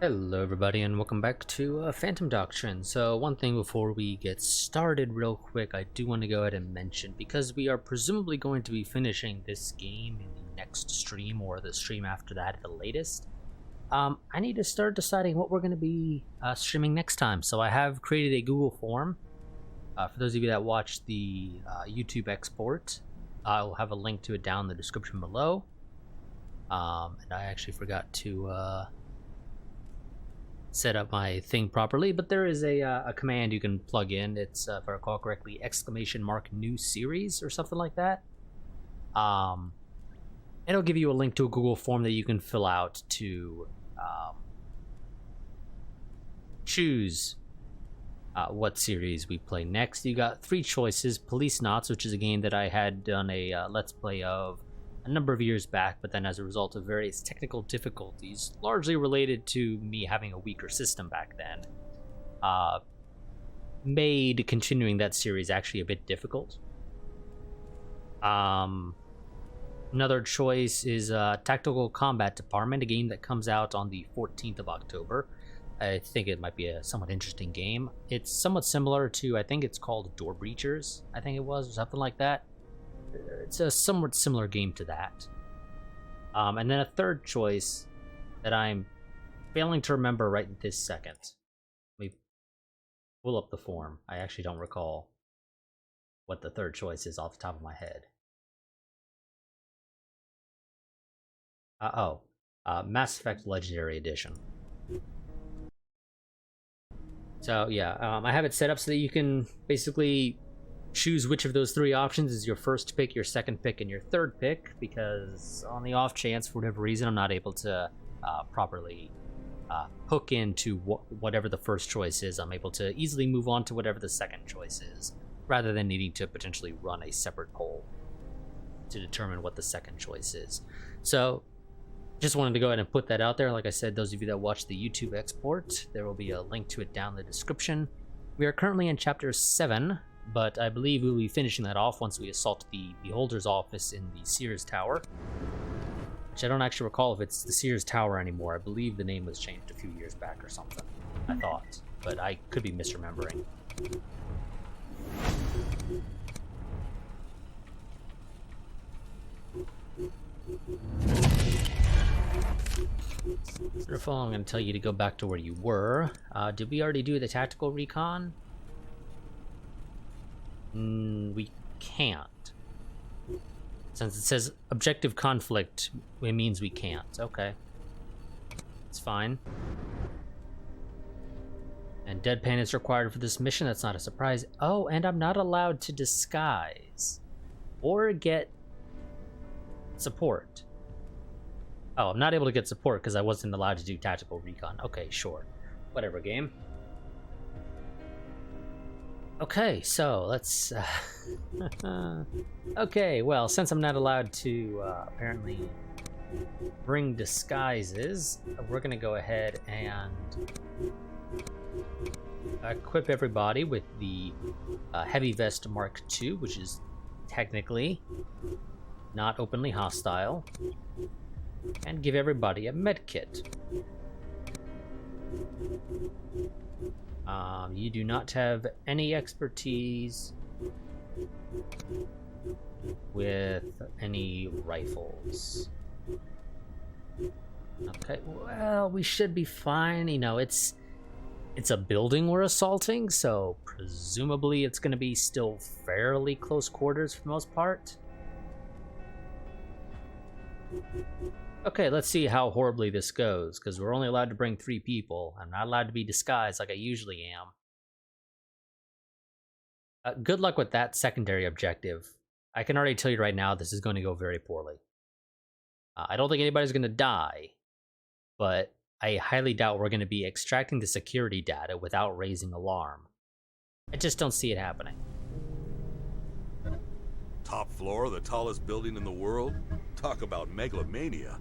Hello everybody and welcome back to Phantom Doctrine. So one thing before we get started real quick, I do want to go ahead and mention, because we are presumably going to be finishing this game in the next stream or the stream after that at the latest, I need to start deciding what we're going to be streaming next time. So I have created a Google form. For those of you that watch the YouTube export, I'll have a link to it down in the description below. And I actually forgot to set up my thing properly, but there is a command you can plug in. It's if I recall correctly, !new series or something like that. It'll give you a link to a Google form that you can fill out to choose what series we play next. You got three choices: Police Knots, which is a game that I had done a let's play of a number of years back, but then as a result of various technical difficulties, largely related to me having a weaker system back then, made continuing that series actually a bit difficult. Another choice is Tactical Combat Department, a game that comes out on the 14th of October. I think it might be a somewhat interesting game. It's somewhat similar to, I think it's called Door Breachers, I think it was, or something like that. It's a somewhat similar game to that. And then a third choice that I'm failing to remember right this second. Let me pull up the form. I actually don't recall what the third choice is off the top of my head. Mass Effect Legendary Edition. So yeah, I have it set up so that you can basically choose which of those three options is your first pick, your second pick, and your third pick, because on the off chance, for whatever reason, I'm not able to properly hook into whatever the first choice is, I'm able to easily move on to whatever the second choice is, rather than needing to potentially run a separate poll to determine what the second choice is. So just wanted to go ahead and put that out there. Like I said, those of you that watch the YouTube export, there will be a link to it down in the description. We are currently in Chapter 7, but I believe we'll be finishing that off once we assault the Beholder's office in the Sears Tower, which I don't actually recall if it's the Sears Tower anymore. I believe the name was changed a few years back or something, I thought, but I could be misremembering. Therefore, I'm going to tell you to go back to where you were. Did we already do the tactical recon? We can't. Since it says objective conflict, it means we can't. Okay. It's fine. And deadpan is required for this mission. That's not a surprise. Oh, and I'm not allowed to disguise or get support. Oh, I'm not able to get support because I wasn't allowed to do tactical recon. Okay, sure. Whatever, game. Okay, so let's... okay, well, since I'm not allowed to apparently bring disguises, we're going to go ahead and equip everybody with the Heavy Vest Mark II, which is technically not openly hostile, and give everybody a med kit. You do not have any expertise with any rifles. Okay, well, we should be fine. You know, it's a building we're assaulting, so presumably it's going to be still fairly close quarters for the most part. Okay, let's see how horribly this goes, because we're only allowed to bring 3 people. I'm not allowed to be disguised like I usually am. Good luck with that secondary objective. I can already tell you right now this is going to go very poorly. I don't think anybody's going to die, but I highly doubt we're going to be extracting the security data without raising alarm. I just don't see it happening. Top floor, the tallest building in the world? Talk about megalomania.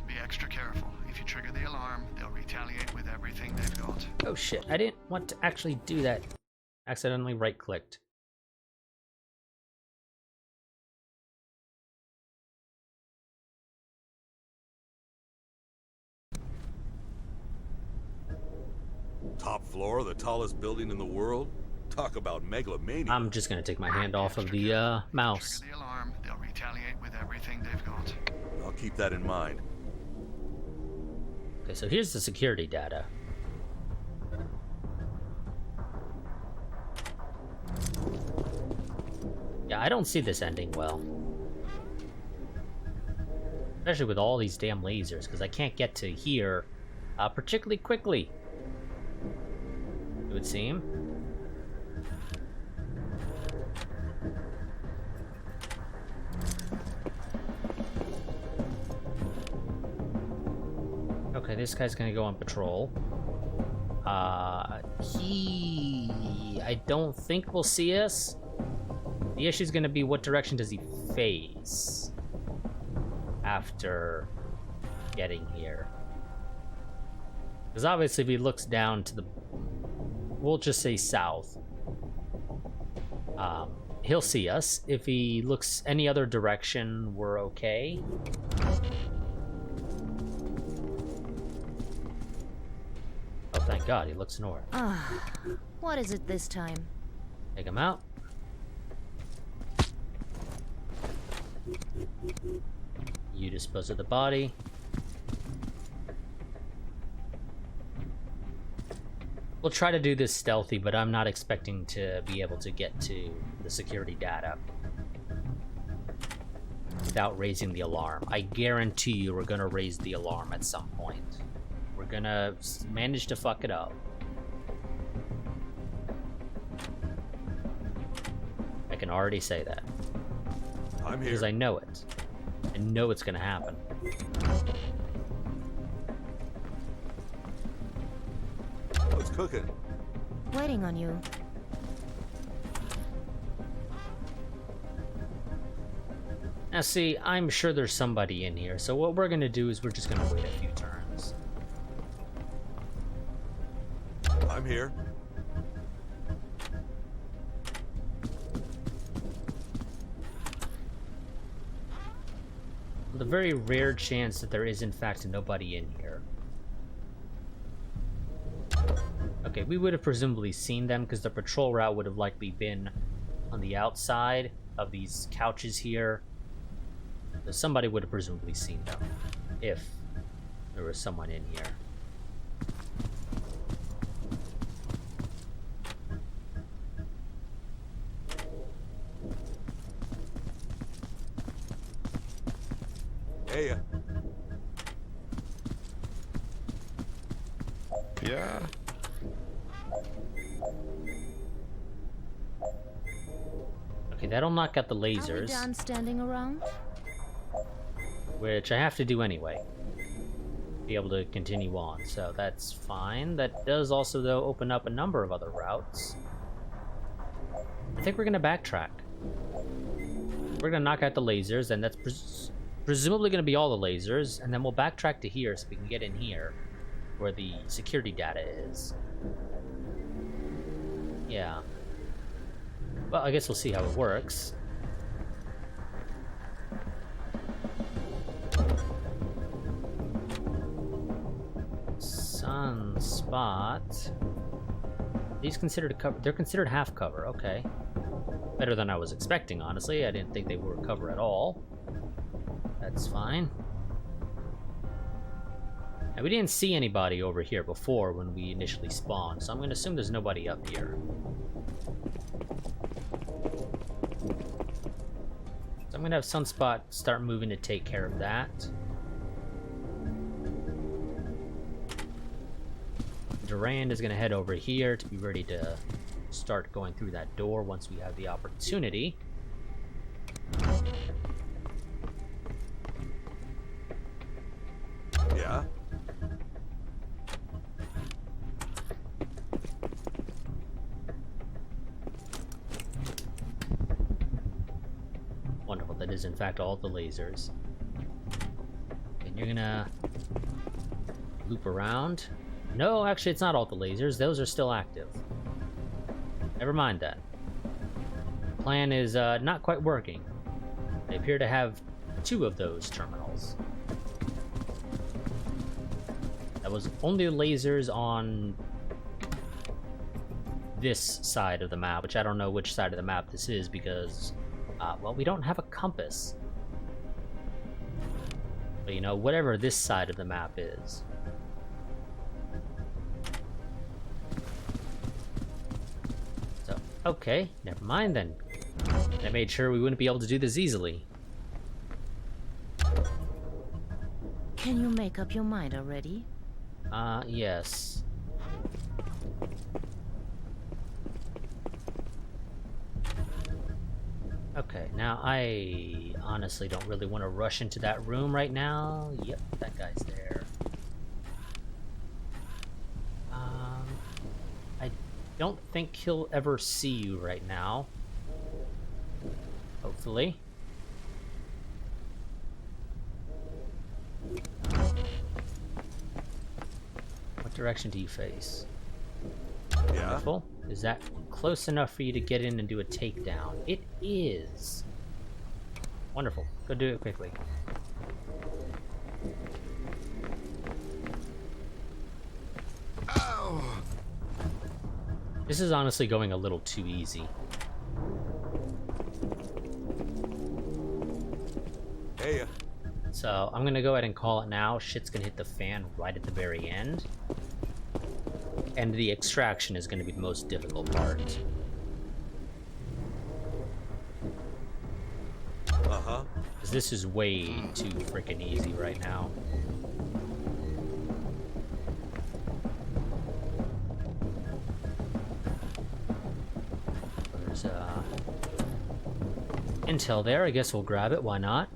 Be extra careful. If you trigger the alarm, they'll retaliate with everything they've got. Oh shit, I didn't want to actually do that. Accidentally right-clicked. Top floor of the tallest building in the world? Talk about megalomania. I'm just gonna take my hand off of the mouse. Trigger the alarm, they'll retaliate with everything they've got. I'll keep that in mind. Okay, so here's the security data. Yeah, I don't see this ending well. Especially with all these damn lasers, because I can't get to here particularly quickly, it would seem. Okay, this guy's gonna go on patrol. I don't think will see us. The issue is gonna be what direction does he face after getting here? Because obviously if he looks down to the, we'll just say south, he'll see us. If he looks any other direction, we're okay. Oh, thank God, he looks north. What is it this time? Take him out. You dispose of the body. We'll try to do this stealthy, but I'm not expecting to be able to get to the security data without raising the alarm. I guarantee you we're gonna raise the alarm at some point. We're gonna manage to fuck it up. I can already say that. I'm here. Because I know it. I know it's gonna happen. What's cooking? Waiting on you. Now see, I'm sure there's somebody in here, so what we're gonna do is we're just gonna wait a few turns. I'm here. The very rare chance that there is in fact nobody in here. Okay, we would have presumably seen them because the patrol route would have likely been on the outside of these couches here. So somebody would have presumably seen them if there was someone in here. Hey, Yeah. Okay, that'll knock out the Are we lasers, done standing around? which I have to do anyway. Be able to continue on, so that's fine. That does also, though, open up a number of other routes. I think we're gonna backtrack. We're gonna knock out the lasers, and that's presumably gonna be all the lasers, and then we'll backtrack to here so we can get in here, where the security data is. Yeah. Well, I guess we'll see how it works. Sunspot. These considered a cover. They're considered half cover. Okay. Better than I was expecting, honestly. I didn't think they were cover at all. That's fine. And we didn't see anybody over here before when we initially spawned, so I'm going to assume there's nobody up here. So I'm going to have Sunspot start moving to take care of that. Durand is going to head over here to be ready to start going through that door once we have the opportunity. yeah. Wonderful, that is in fact all the lasers. And you're gonna loop around. No, actually it's not all the lasers, those are still active. Never mind that. Plan is not quite working. They appear to have 2 of those terminals. That was only lasers on this side of the map, which I don't know which side of the map this is because, well, we don't have a compass. But you know, whatever this side of the map is. So, okay, never mind then. I made sure we wouldn't be able to do this easily. Can you make up your mind already? Yes. Okay, now I honestly don't really want to rush into that room right now. Yep, that guy's there. I don't think he'll ever see you right now. Hopefully. What direction do you face? Yeah? Wonderful. Is that close enough for you to get in and do a takedown? It is. Wonderful. Go do it quickly. Ow! This is honestly going a little too easy. Hey, So I'm gonna go ahead and call it now. Shit's gonna hit the fan right at the very end. And the extraction is gonna be the most difficult part. uh-huh. Because this is way too freaking easy right now. There's intel there. I guess we'll grab it. Why not?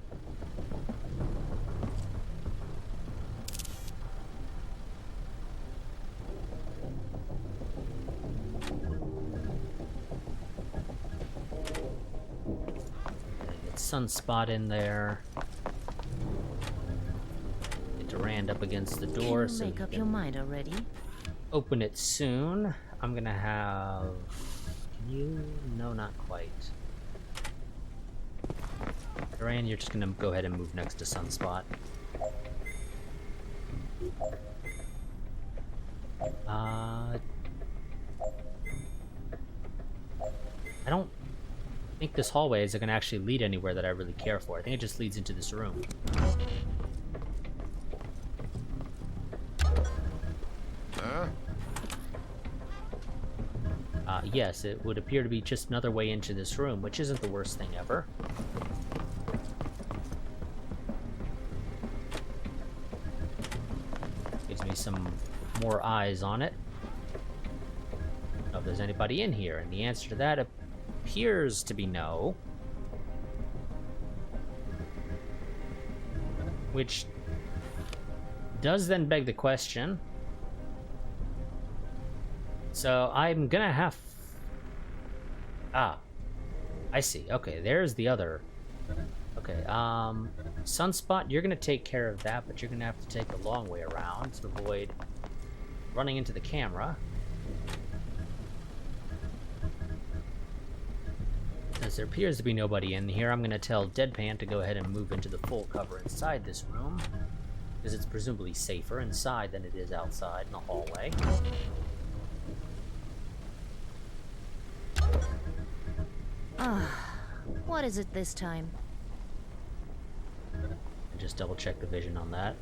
Sunspot in there. Get Durand up against the door. Can you So make we up can your mind already? open it soon. I'm gonna have. Can you? No, not quite. Durand, you're just gonna go ahead and move next to Sunspot. I don't think this hallway is going to actually lead anywhere that I really care for. I think it just leads into this room. Yes, it would appear to be just another way into this room, which isn't the worst thing ever. Gives me some more eyes on it. I don't know if there's anybody in here, and the answer to that appears to be no. Which does then beg the question. So I'm gonna have... I see. Okay, there's the other. Okay, Sunspot, you're gonna take care of that, but you're gonna have to take the long way around to avoid running into the camera. As there appears to be nobody in here, I'm going to tell Deadpan to go ahead and move into the full cover inside this room, because it's presumably safer inside than it is outside in the hallway. What is it this time? Just double check the vision on that.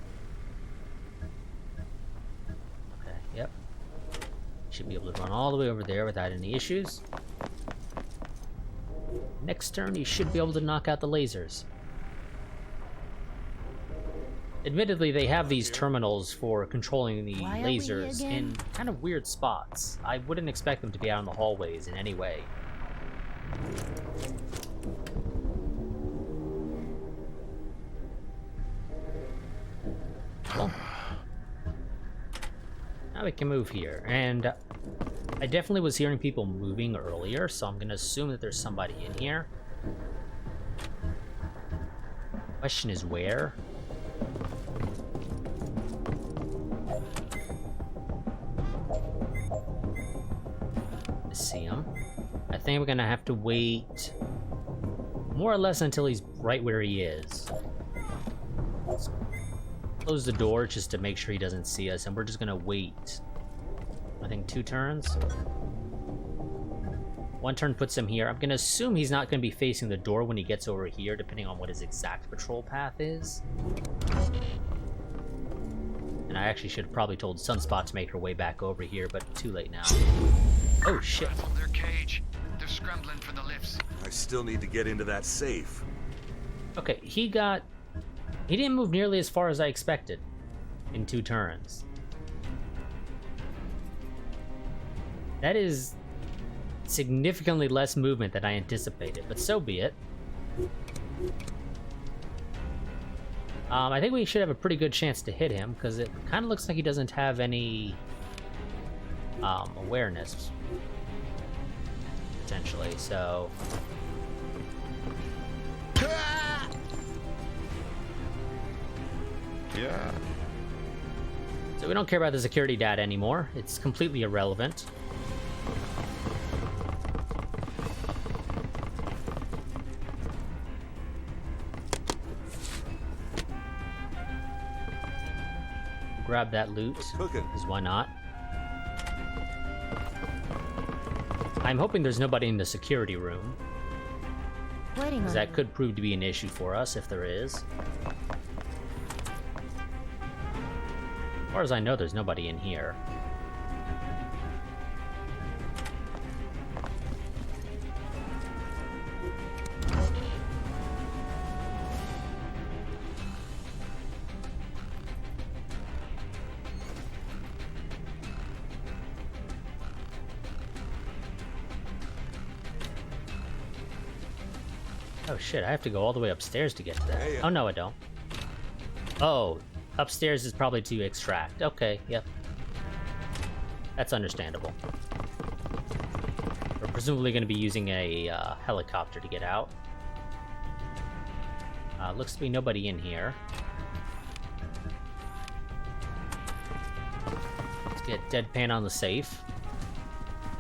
Okay, yep. Should be able to run all the way over there without any issues. Next turn, you should be able to knock out the lasers. Admittedly, they have these terminals for controlling the Why are we here lasers again? in kind of weird spots. I wouldn't expect them to be out in the hallways in any way. Cool. Now we can move here, and I definitely was hearing people moving earlier, so I'm gonna assume that there's somebody in here. Question is where? I see him. I think we're gonna have to wait more or less until he's right where he is. Let's close the door just to make sure he doesn't see us, and we're just gonna wait. I think 2 turns. 1 turn puts him here. I'm gonna assume he's not gonna be facing the door when he gets over here, depending on what his exact patrol path is. And I actually should have probably told Sunspot to make her way back over here, but too late now. Oh shit. From their cage. They're scrambling for the lifts. I still need to get into that safe. Okay, he didn't move nearly as far as I expected in 2 turns. That is significantly less movement than I anticipated, but so be it. I think we should have a pretty good chance to hit him, because it kind of looks like he doesn't have any awareness, potentially, so... Yeah. So we don't care about the security data anymore. It's completely irrelevant. Grab that loot, Cooking. because why not? I'm hoping there's nobody in the security room, Waiting on because that you. could prove to be an issue for us if there is. As far as I know, there's nobody in here. Oh shit, I have to go all the way upstairs to get to that. Hey, Oh no, I don't. Oh, upstairs is probably to extract. Okay, yep. That's understandable. We're presumably going to be using a helicopter to get out. Looks to be nobody in here. Let's get Deadpan on the safe.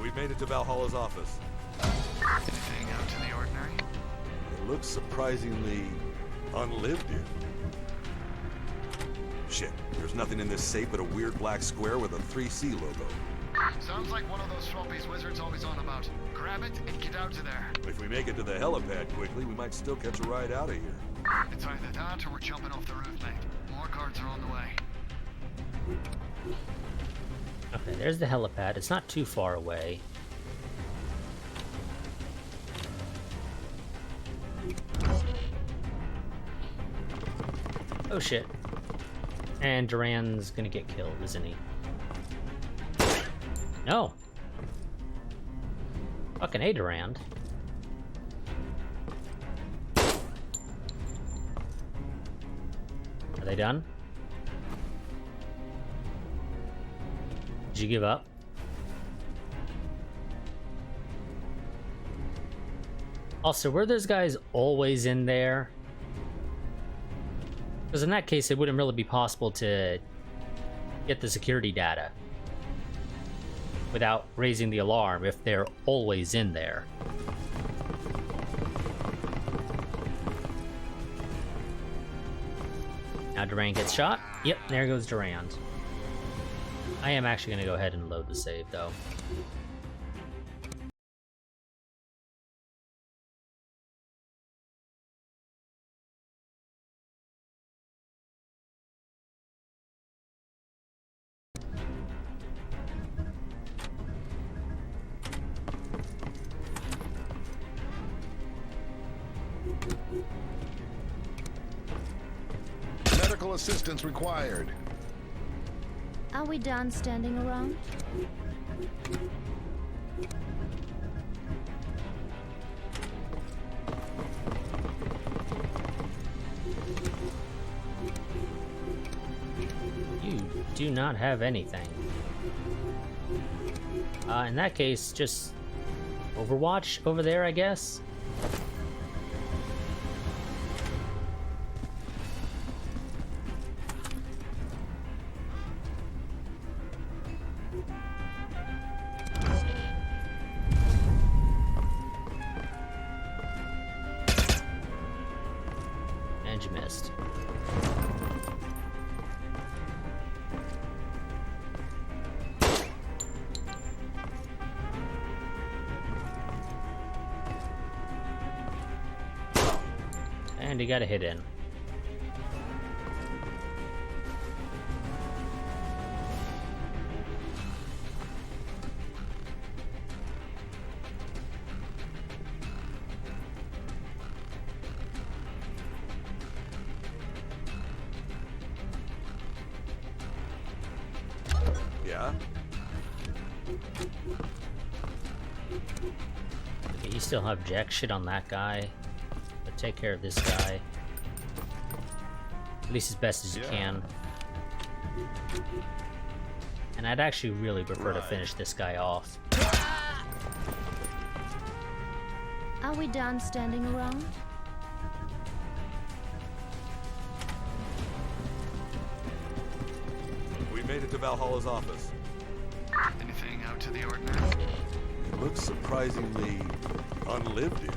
We made it to Valhalla's office. Anything out to the ordinary? It looks surprisingly unlived in. Shit, there's nothing in this safe but a weird black square with a 3C logo. Sounds like one of those floppies Wizard's always on about. Grab it and get out of there. If we make it to the helipad quickly, we might still catch a ride out of here. It's either that or we're jumping off the roof, mate. More guards are on the way. Okay, there's the helipad. It's not too far away. Oh shit. And Duran's gonna get killed, isn't he? No! Fucking A, Durand. Are they done? Did you give up? Also, were those guys always in there? Because in that case, it wouldn't really be possible to get the security data without raising the alarm if they're always in there. Now Durand gets shot. Yep, there goes Durand. I am actually going to go ahead and load the save, though. Medical assistance required. Are we done standing around? You do not have anything. In that case, just Overwatch over there, I guess? And you missed. And you got a hit in. Yeah? Okay, you still have jack shit on that guy. But take care of this guy. At least as best as you can. And I'd actually really prefer to finish this guy off. Are we done standing around? We made it to Valhalla's office. Anything out to the ordinary? It looks surprisingly unlived in.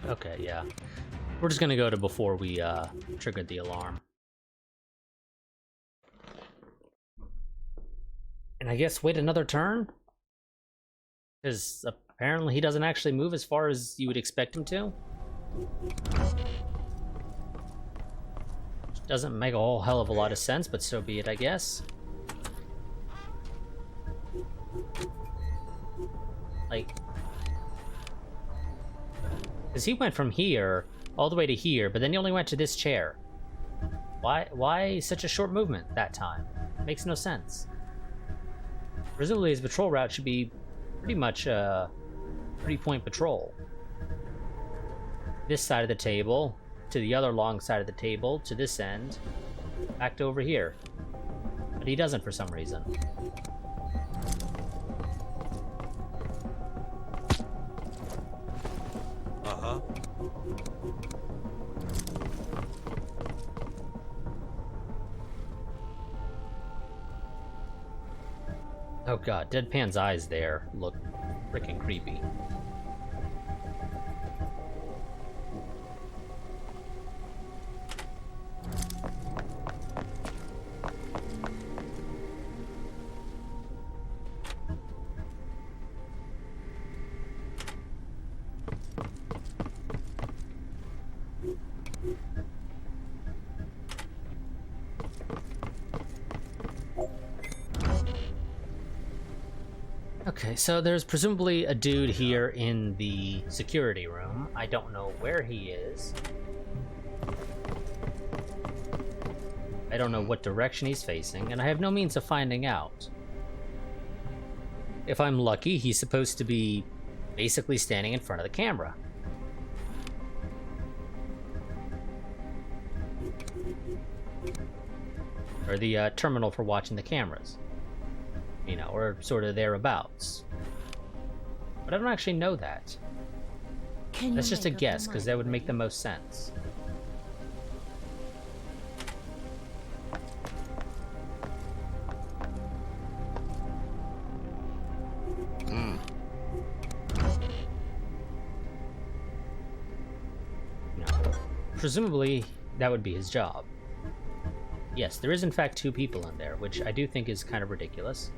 Okay, yeah. We're just gonna go to before we triggered the alarm. And I guess wait another turn? Because apparently he doesn't actually move as far as you would expect him to. Doesn't make a whole hell of a lot of sense, but so be it, I guess. Like... Because he went from here all the way to here, but then he only went to this chair. Why such a short movement that time? Makes no sense. Presumably his patrol route should be pretty much a 3-point patrol. This side of the table, to the other long side of the table, to this end, back to over here. But he doesn't for some reason. Uh-huh. Oh god, Deadpan's eyes there look freaking creepy. Okay, so there's presumably a dude here in the security room. I don't know where he is. I don't know what direction he's facing, and I have no means of finding out. If I'm lucky, he's supposed to be basically standing in front of the camera. Or the terminal for watching the cameras. You know, or sort of thereabouts. But I don't actually know that. That's just a guess, because that would make the most sense. No. Presumably, that would be his job. Yes, there is in fact 2 people in there, which I do think is kind of ridiculous.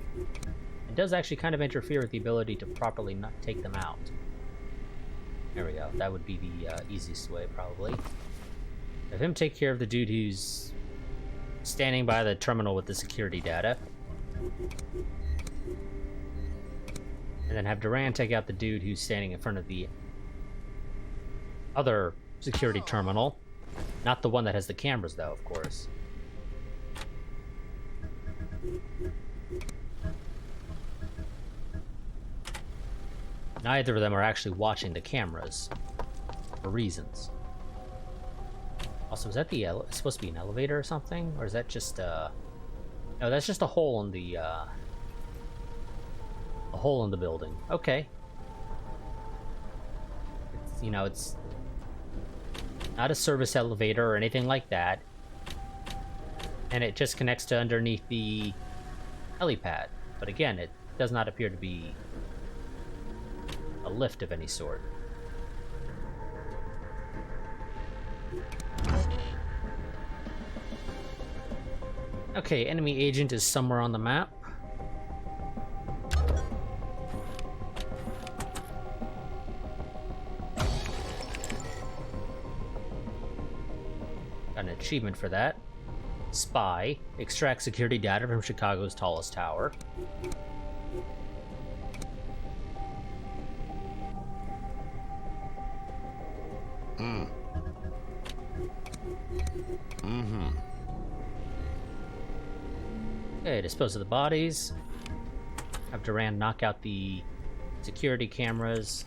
It does actually kind of interfere with the ability to properly not take them out. There we go. That would be the easiest way, probably. Have him take care of the dude who's standing by the terminal with the security data. And then have Duran take out the dude who's standing in front of the other security terminal. Not the one that has the cameras, though, of course. Neither of them are actually watching the cameras for reasons. Also, is that supposed to be an elevator or something? Or is that just no, that's just a hole in the building. Okay. It's, you know, it's not a service elevator or anything like that. And it just connects to underneath the helipad. But again, it does not appear to be a lift of any sort. Okay, enemy agent is somewhere on the map. Got an achievement for that. Spy. Extract security data from Chicago's tallest tower. Okay, dispose of the bodies. Have Duran knock out the security cameras.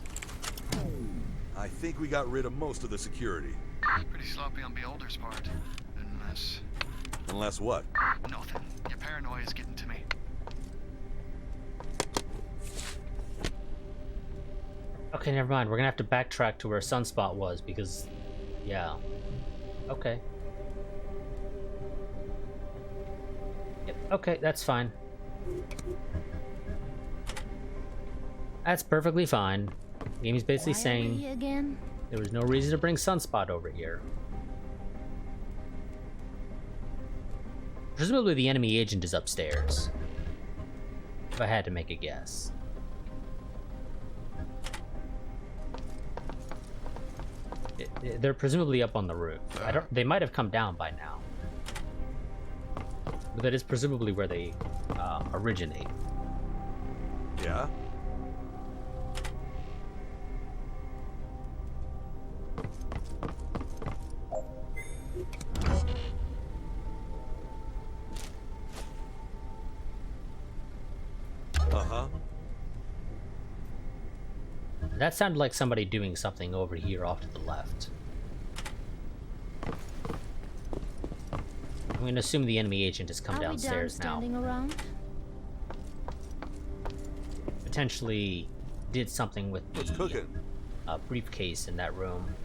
I think we got rid of most of the security. Pretty sloppy on Beholder's part. Unless... Unless what? Nothing. Your paranoia is getting to me. Okay, never mind. We're gonna have to backtrack to where Sunspot was because... yeah. Okay. Yep, okay, that's fine. That's perfectly fine. The game's basically Why are we saying here again? there was no reason to bring Sunspot over here. Presumably the enemy agent is upstairs. If I had to make a guess. They're presumably up on the roof. They might have come down by now. But that is presumably where they originate. Yeah? Uh-huh. That sounded like somebody doing something over here off to the left. I'm going to assume the enemy agent has come Are downstairs we done now. standing around? Potentially did something with What's the cooking? briefcase in that room.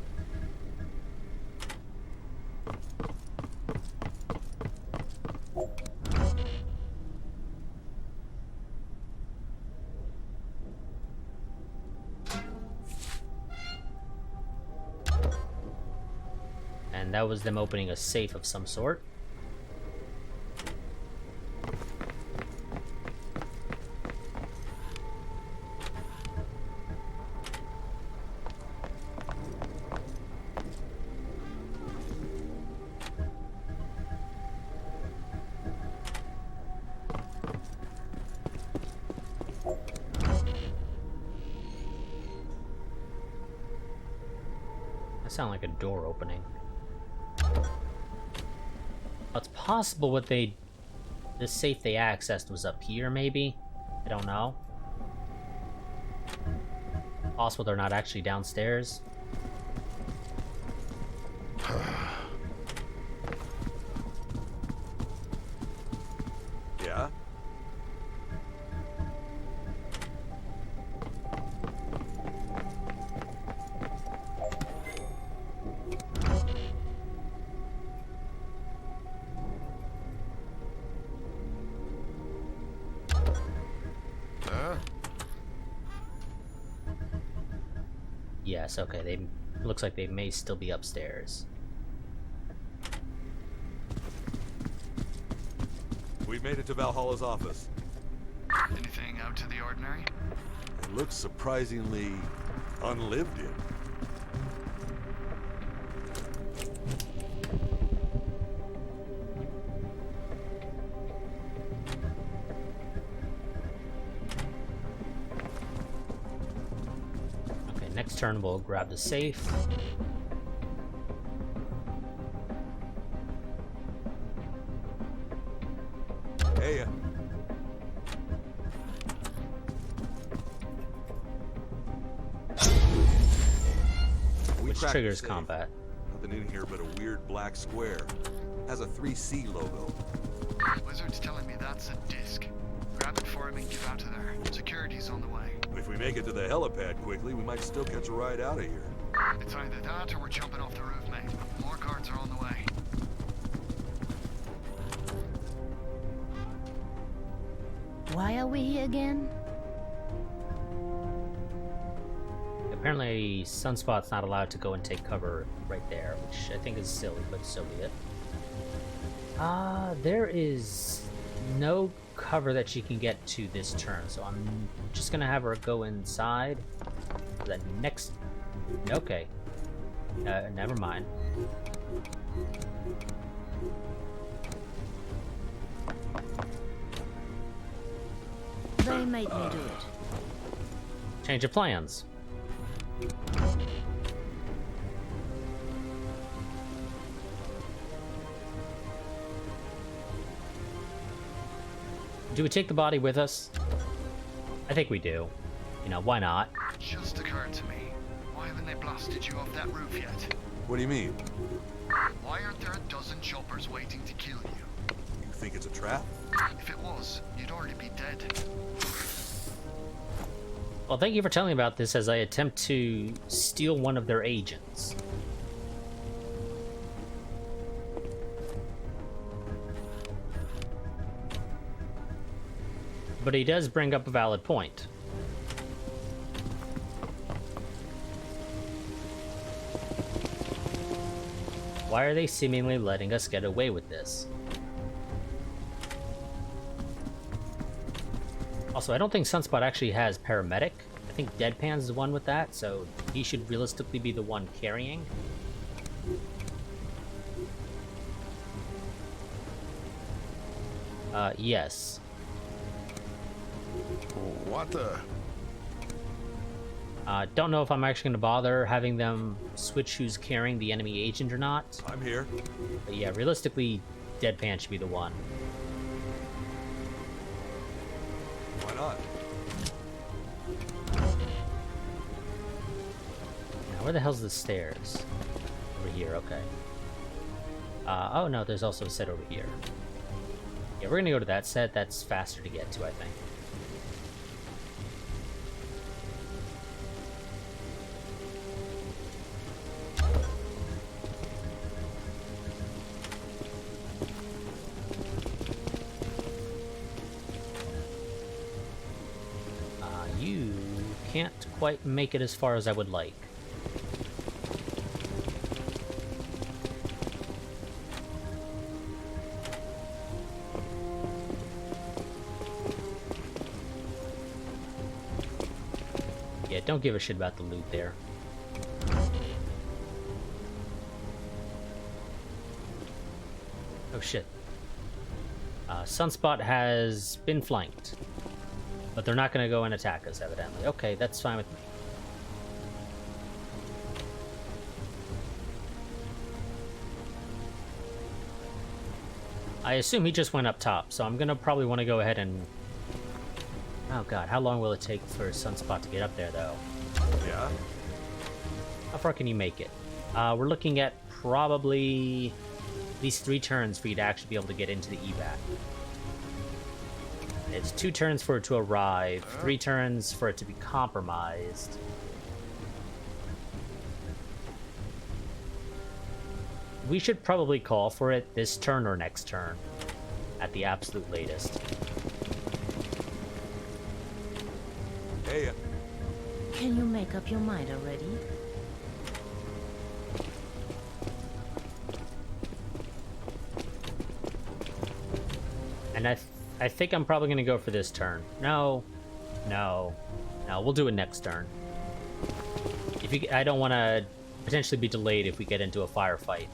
And that was them opening a safe of some sort. That sounded like a door opening. It's possible what the safe they accessed was up here, maybe? I don't know. Possible they're not actually downstairs. Yeah? Yes, okay, they looks like they may still be upstairs. We've made it to Valhalla's office. Anything out to the ordinary? It looks surprisingly unlived in. Okay, next turn we'll grab the safe. Hey, we Which cracked the triggers safe. combat. Nothing in here but a weird black square. Has a 3C logo. Wizard's telling me that's a disc. Grab it for him and get out of there. Security's on the way. If we make it to the helipad quickly, we might still catch a ride out of here. It's either that or we're jumping off the roof, mate. More guards are on the way. Why are we here again? Apparently, Sunspot's not allowed to go and take cover right there, which I think is silly, but so be it. There is no cover that she can get to this turn, so I'm just gonna have her go inside for the next... Okay. Never mind. They made me do it. Change of plans. Do we take the body with us? I think we do. You know, why not? It just occurred to me. Why haven't they blasted you off that roof yet? What do you mean? Why aren't there a dozen choppers waiting to kill you? You think it's a trap? If it was, you'd already be dead. Well, thank you for telling me about this as I attempt to steal one of their agents. But he does bring up a valid point. Why are they seemingly letting us get away with this? Also, I don't think Sunspot actually has paramedic. I think Deadpan's the one with that, so he should realistically be the one carrying. Yes. What the? Don't know if I'm actually going to bother having them switch who's carrying the enemy agent or not. I'm here. But yeah, realistically, Deadpan should be the one. Why not? Now, where the hell's the stairs? Over here, okay. Oh no, there's also a set over here. Yeah, we're gonna go to that set. That's faster to get to, I think. You can't quite make it as far as I would like. Yeah, don't give a shit about the loot there. Oh shit. Sunspot has been flanked. But they're not going to go and attack us, evidently. Okay, that's fine with me. I assume he just went up top, so I'm going to probably want to go ahead and... Oh god, how long will it take for Sunspot to get up there, though? Yeah? How far can you make it? We're looking at probably at least 3 turns for you to actually be able to get into the evac. It's 2 turns for it to arrive, 3 turns for it to be compromised. We should probably call for it this turn or next turn, at the absolute latest. Hey, Can you make up your mind already? And I think I'm probably going to go for this turn. No, we'll do it next turn. I don't want to potentially be delayed if we get into a firefight.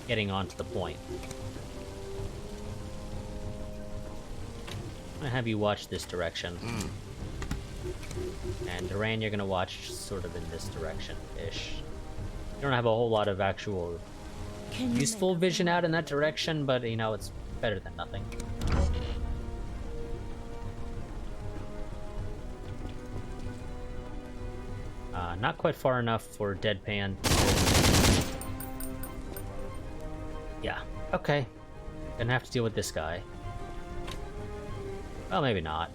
Getting onto the point. I'm going to have you watch this direction. And Duran, you're going to watch sort of in this direction-ish. You don't have a whole lot of actual useful vision out in that direction, but, you know, it's better than nothing. Not quite far enough for Deadpan. Yeah, okay. Gonna have to deal with this guy. Well, maybe not.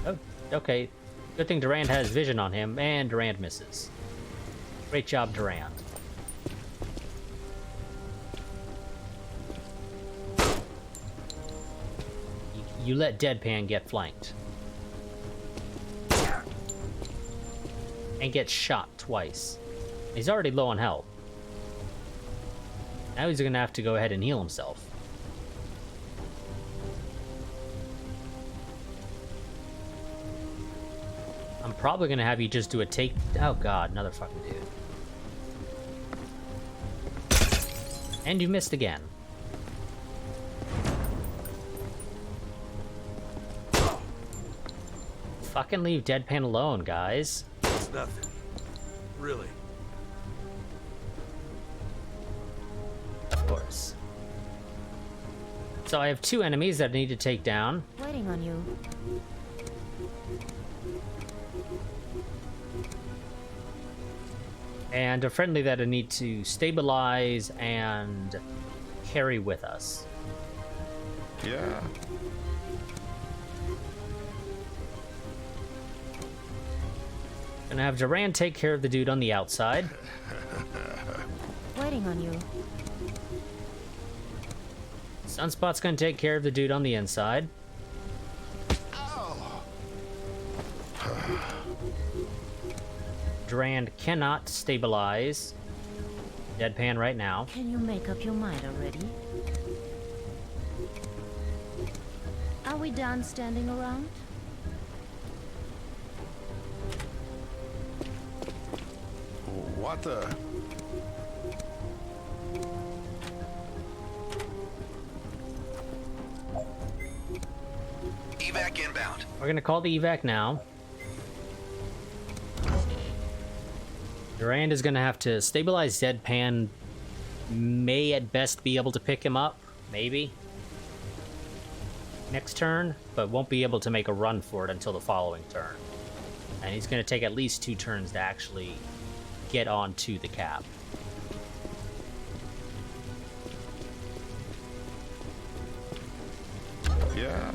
Oh, okay. Good thing Durand has vision on him, and Durand misses. Great job, Durand. You let Deadpan get flanked. And get shot twice. He's already low on health. Now he's gonna have to go ahead and heal himself. I'm probably gonna have you just do a take... Oh god, another fucking dude. And you missed again. Fucking leave Deadpan alone, guys. It's nothing. Really. Of course. So I have 2 enemies that I need to take down. Waiting on you. And a friendly that I need to stabilize and carry with us. Yeah. Gonna have Duran take care of the dude on the outside. Waiting on you. Sunspot's gonna take care of the dude on the inside. Durand cannot stabilize Deadpan right now. Can you make up your mind already? Are we done standing around? What the? Evac inbound. We're gonna call the evac now. Durand is gonna have to stabilize Deadpan. May at best be able to pick him up, maybe. Next turn, but won't be able to make a run for it until the following turn. And he's gonna take at least 2 turns to actually get onto the cap. Yeah.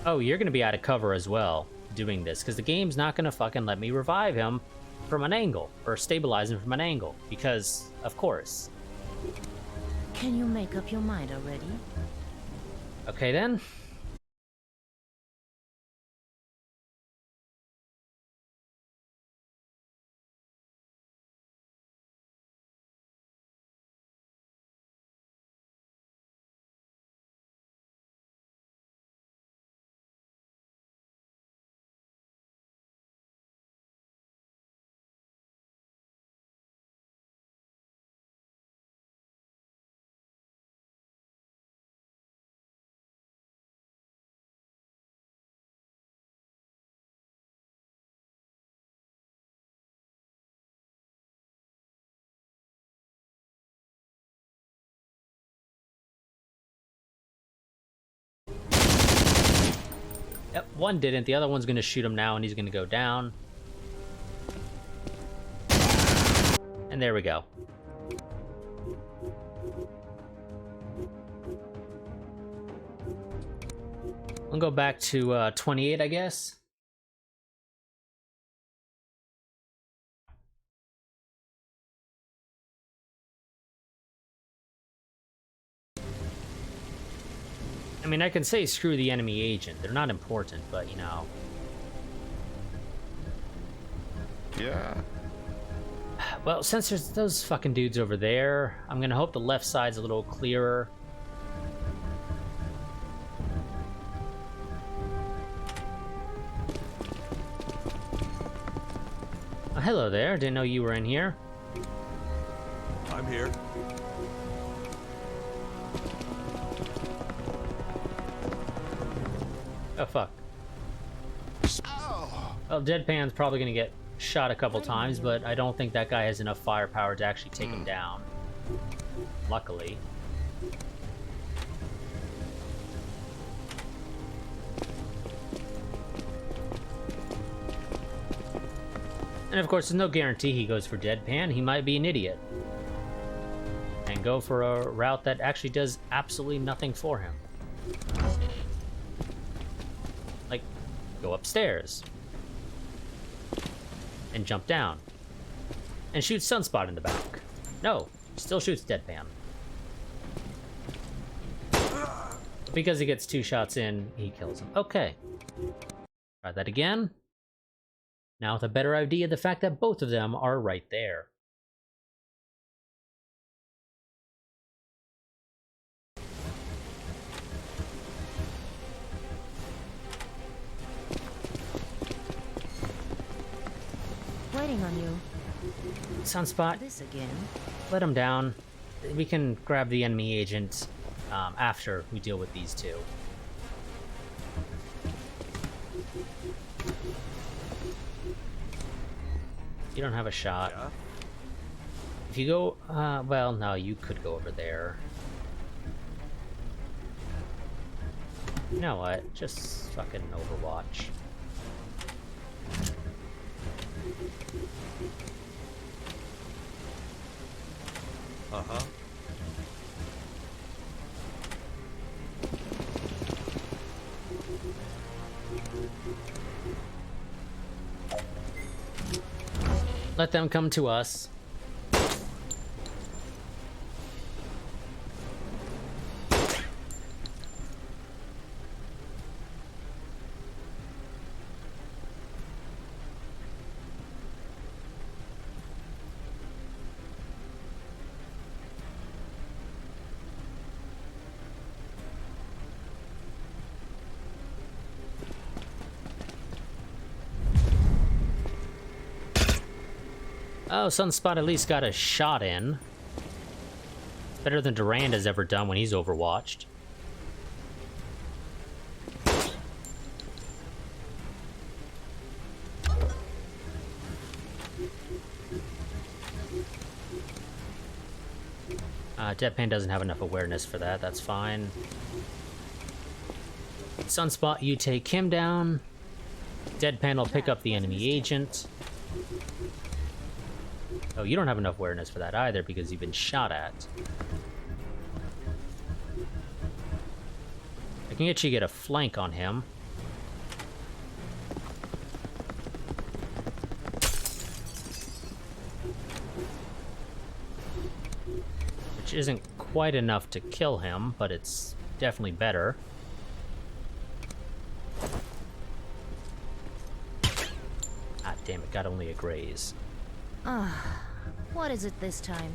Oh, you're gonna be out of cover as well doing this, because the game's not gonna fucking let me revive him from an angle, or stabilize him from an angle, because, of course. Can you make up your mind already? Okay then. Yep, one didn't. The other one's gonna shoot him now, and he's gonna go down. And there we go. We'll go back to 28, I guess. I mean, I can say screw the enemy agent. They're not important, but, you know. Yeah. Well, since there's those fucking dudes over there, I'm gonna hope the left side's a little clearer. Oh, hello there. Didn't know you were in here. I'm here. Oh, fuck. Well, Deadpan's probably gonna get shot a couple times, but I don't think that guy has enough firepower to actually take him down. Luckily. And of course, there's no guarantee he goes for Deadpan. He might be an idiot and go for a route that actually does absolutely nothing for him. Like, go upstairs and jump down and shoot Sunspot in the back. No, still shoots Deadpan. Because he gets 2 shots in, he kills him. Okay. Try that again. Now with a better idea of the fact that both of them are right there. Waiting on you. Sunspot, This again. let him down. We can grab the enemy agent after we deal with these two. You don't have a shot. Yeah? If you go, well, no, you could go over there. You know what? Just fucking Overwatch. Uh-huh. Let them come to us. Oh, Sunspot at least got a shot in. It's better than Durand has ever done when he's overwatched. Deadpan doesn't have enough awareness for that, that's fine. Sunspot, you take him down. Deadpan will pick up the enemy agent. Oh, you don't have enough awareness for that either because you've been shot at. I can get a flank on him. Which isn't quite enough to kill him, but it's definitely better. Ah, damn it, got only a graze. Ah, what is it this time?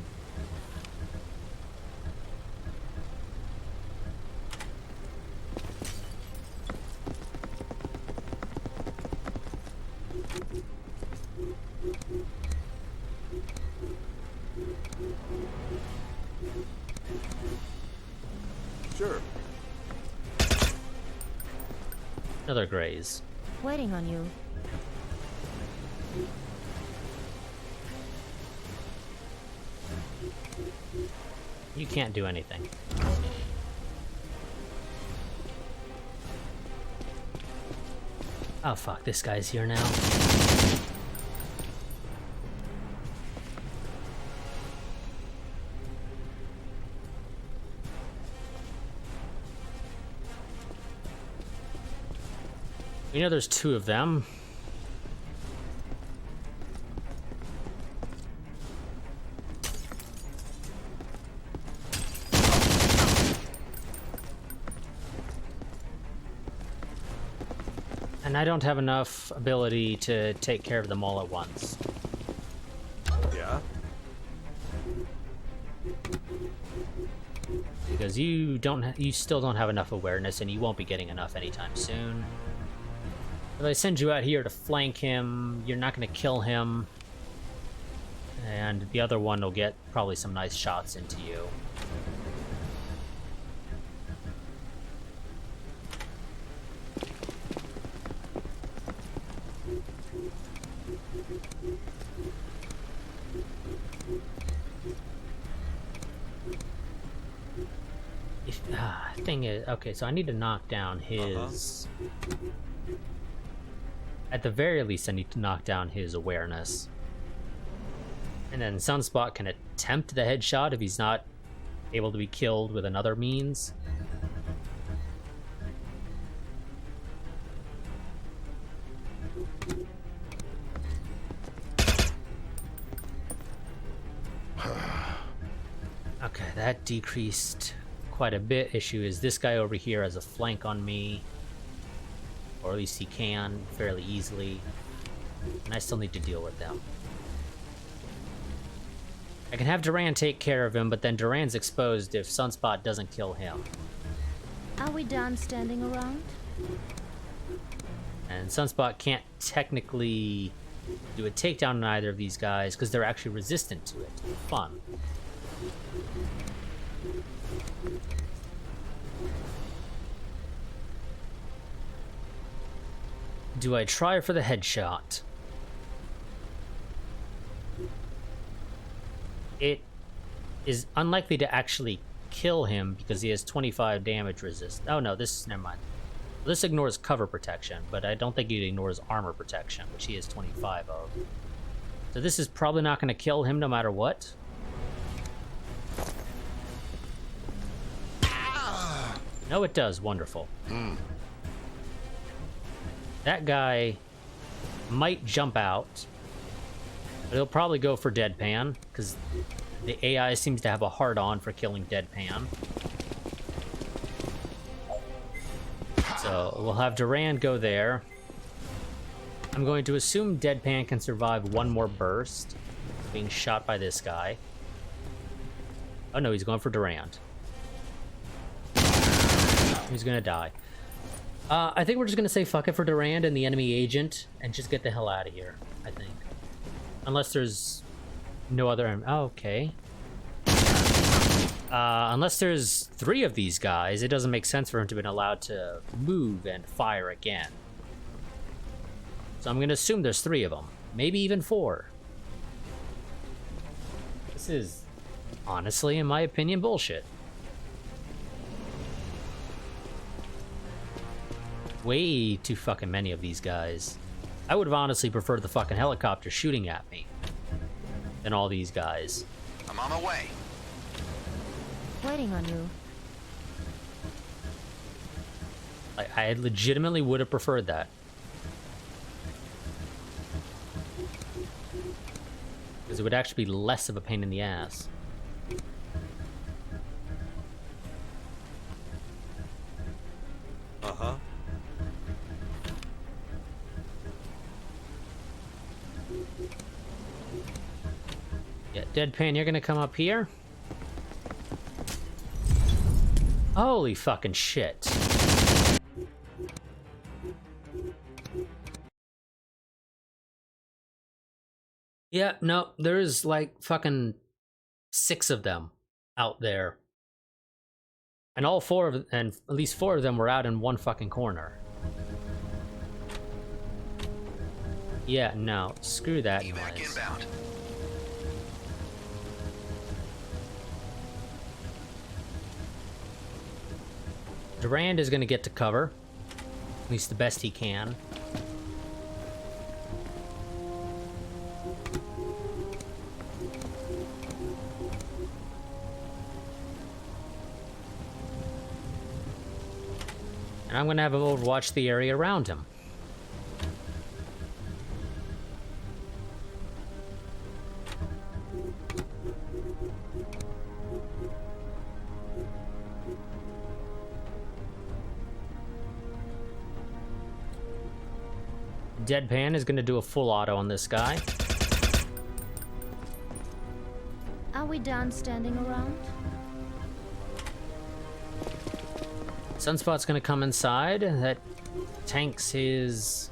Sure. Another graze. Waiting on you. You can't do anything. Oh fuck, this guy's here now. You know there's two of them. And I don't have enough ability to take care of them all at once. Yeah? Because you still don't have enough awareness, and you won't be getting enough anytime soon. If I send you out here to flank him, you're not going to kill him. And the other one will get probably some nice shots into you. Thing is, okay, so I need to knock down his... At the very least, I need to knock down his awareness. And then Sunspot can attempt the headshot if he's not able to be killed with another means. Okay, that decreased quite a bit. Issue is this guy over here has a flank on me. Or at least he can fairly easily. And I still need to deal with them. I can have Duran take care of him, but then Duran's exposed if Sunspot doesn't kill him. Are we done standing around? And Sunspot can't technically do a takedown on either of these guys because they're actually resistant to it. Fun. Do I try for the headshot? It is unlikely to actually kill him because he has 25 damage resist. Oh no, never mind. This ignores cover protection, but I don't think it ignores armor protection, which he has 25 of. So this is probably not going to kill him no matter what. No, it does. Wonderful. That guy might jump out, but he'll probably go for Deadpan, because the AI seems to have a hard-on for killing Deadpan. So we'll have Duran go there. I'm going to assume Deadpan can survive one more burst, being shot by this guy. Oh no, he's going for Durand. He's gonna die. I think we're just gonna say fuck it for Durand and the enemy agent and just get the hell out of here, I think. Unless there's no other... Oh, okay. Unless there's 3 of these guys, it doesn't make sense for him to have been allowed to move and fire again. So I'm going to assume there's 3 of them. Maybe even 4. This is, honestly, in my opinion, bullshit. Way too fucking many of these guys. I would have honestly preferred the fucking helicopter shooting at me than all these guys. I'm on my way. Waiting on you. I legitimately would have preferred that. Because it would actually be less of a pain in the ass. Uh-huh. Yeah, Deadpan, you're gonna come up here? Holy fucking shit. Yeah, no, there's like fucking 6 of them out there. And all 4 of and at least 4 of them were out in one fucking corner. Yeah, no, screw that Evac noise. inbound. Durand is going to get to cover, at least the best he can. And I'm going to have him overwatch the area around him. Deadpan is going to do a full auto on this guy. Are we done standing around? Sunspot's going to come inside. That tanks his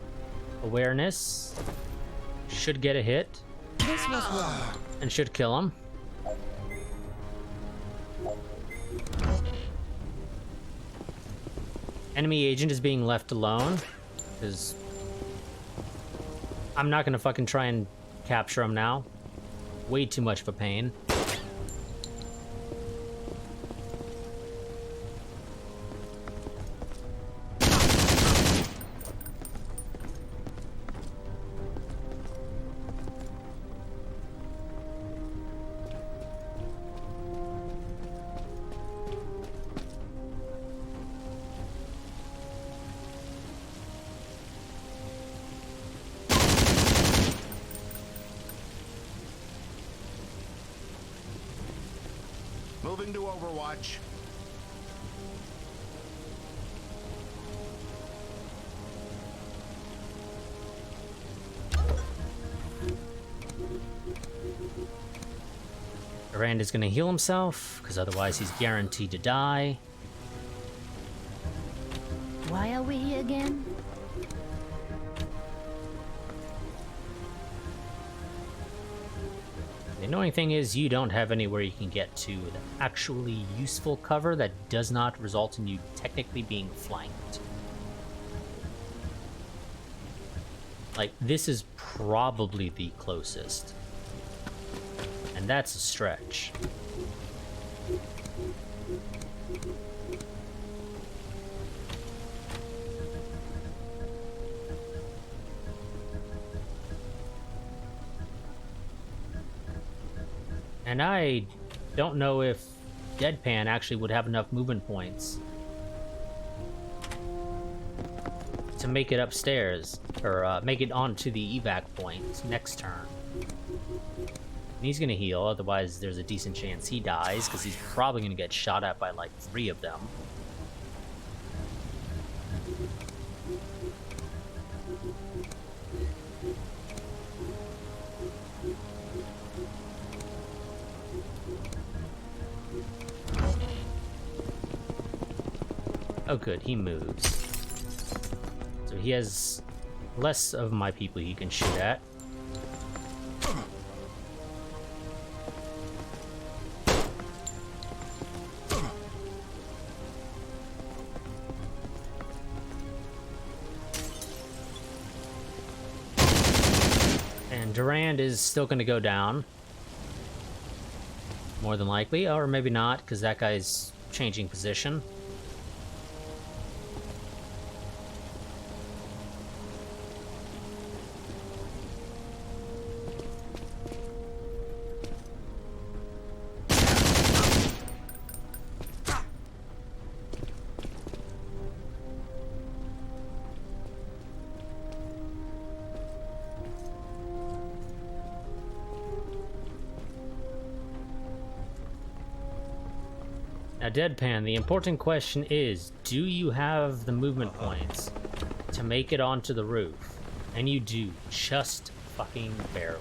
awareness. Should get a hit. This was wrong. And should kill him. Enemy agent is being left alone. Because I'm not going to fucking try and capture him now. Way too much of a pain. Moving to Overwatch. Durand is going to heal himself, because otherwise he's guaranteed to die. Why are we here again? The annoying thing is you don't have anywhere you can get to with actually useful cover that does not result in you technically being flanked. Like, this is probably the closest. And that's a stretch. And I don't know if Deadpan actually would have enough movement points to make it upstairs, or make it onto the evac point next turn. And he's gonna heal, otherwise there's a decent chance he dies, because he's probably gonna get shot at by like 3 of them. Oh good, he moves. So he has less of my people he can shoot at. And Durand is still going to go down. More than likely, or maybe not, because that guy's changing position. Now, Deadpan, the important question is, do you have the movement points to make it onto the roof? And you do, just fucking barely.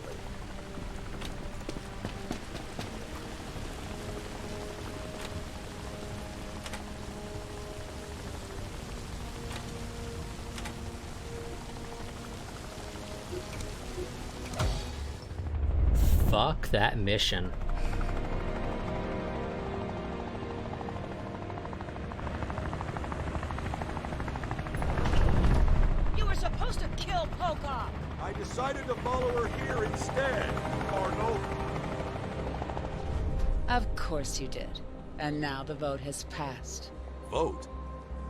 Fuck that mission. I decided to follow her here instead, Cardinal. Of course you did. And now the vote has passed. Vote?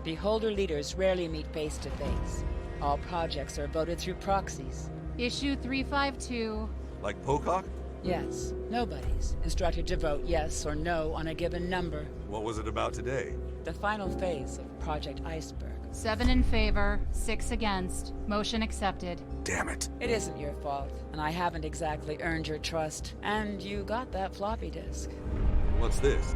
Beholder leaders rarely meet face to face. All projects are voted through proxies. Issue 352. Like Pocock? Yes, nobody's instructed to vote yes or no on a given number. What was it about today? The final phase of Project Iceberg. 7 in favor, 6 against. Motion accepted. Damn it. It isn't your fault, and I haven't exactly earned your trust. And you got that floppy disk. What's this?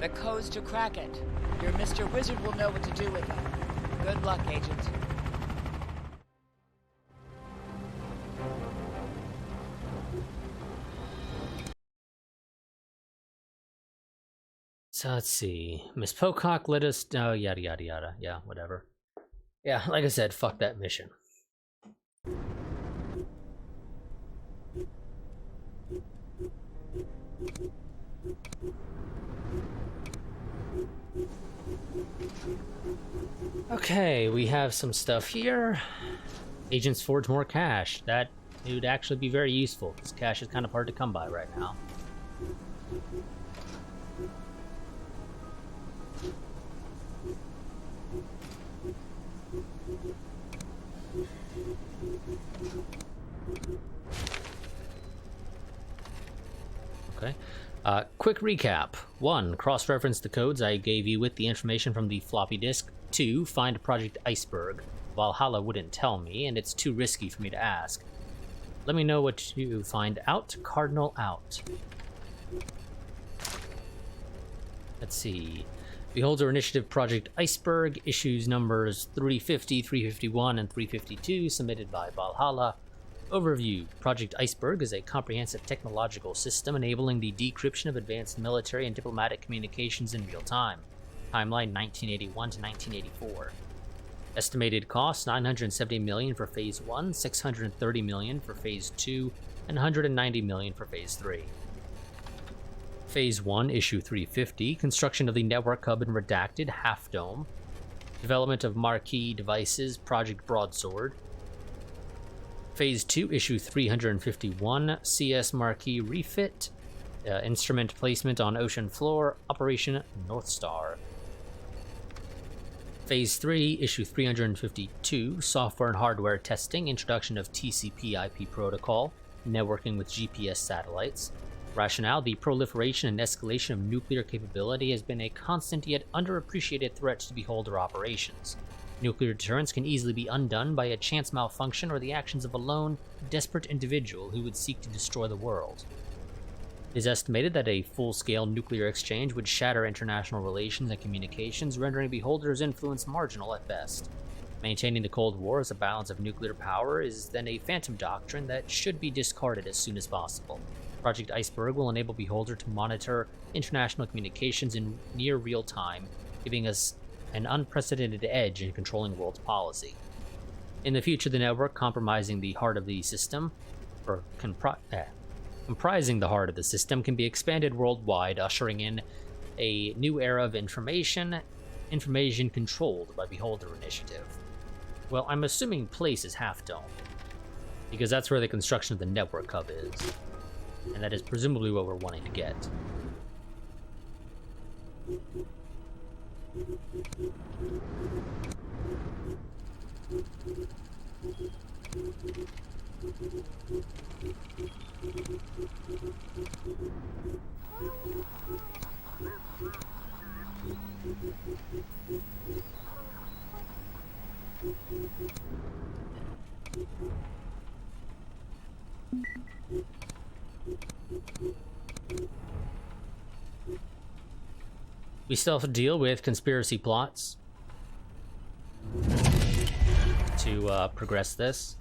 The codes to crack it. Your Mr. Wizard will know what to do with it. Good luck, Agent. So let's see. Miss Pocock let us... Oh, yada yada yada. Yeah, whatever. Yeah, like I said, fuck that mission. Okay, we have some stuff here. Agents forge more cash. That would actually be very useful, because cash is kind of hard to come by right now. Okay. Quick recap. 1. Cross-reference the codes I gave you with the information from the floppy disk. 2. Find Project Iceberg. Valhalla wouldn't tell me, and it's too risky for me to ask. Let me know what you find out. Cardinal out. Let's see. Beholder Initiative Project Iceberg, issues numbers 350, 351, and 352, submitted by Valhalla. Overview. Project Iceberg is a comprehensive technological system enabling the decryption of advanced military and diplomatic communications in real time. Timeline 1981 to 1984. Estimated cost $970 million for Phase 1, $630 million for Phase 2, and $190 million for Phase 3. Phase 1, Issue 350, construction of the network hub in Redacted, Half Dome. Development of marquee devices, Project Broadsword. Phase 2, Issue 351, CS Marquee Refit. Instrument placement on ocean floor, Operation North Star. Phase 3, Issue 352, Software and Hardware Testing, Introduction of TCP/IP Protocol, Networking with GPS Satellites. Rationale: the proliferation and escalation of nuclear capability has been a constant yet underappreciated threat to beholder operations. Nuclear deterrence can easily be undone by a chance malfunction or the actions of a lone, desperate individual who would seek to destroy the world. It is estimated that a full-scale nuclear exchange would shatter international relations and communications, rendering beholders' influence marginal at best. Maintaining the Cold War as a balance of nuclear power is then a Phantom Doctrine that should be discarded as soon as possible. Project Iceberg will enable Beholder to monitor international communications in near real time, giving us an unprecedented edge in controlling world policy. In the future, the network comprising the heart of the system, comprising the heart of the system, can be expanded worldwide, ushering in a new era of information controlled by Beholder Initiative. Well, I'm assuming place is Half Dome, because that's where the construction of the network hub is, and that is presumably what we're wanting to get. We still have to deal with conspiracy plots to progress this.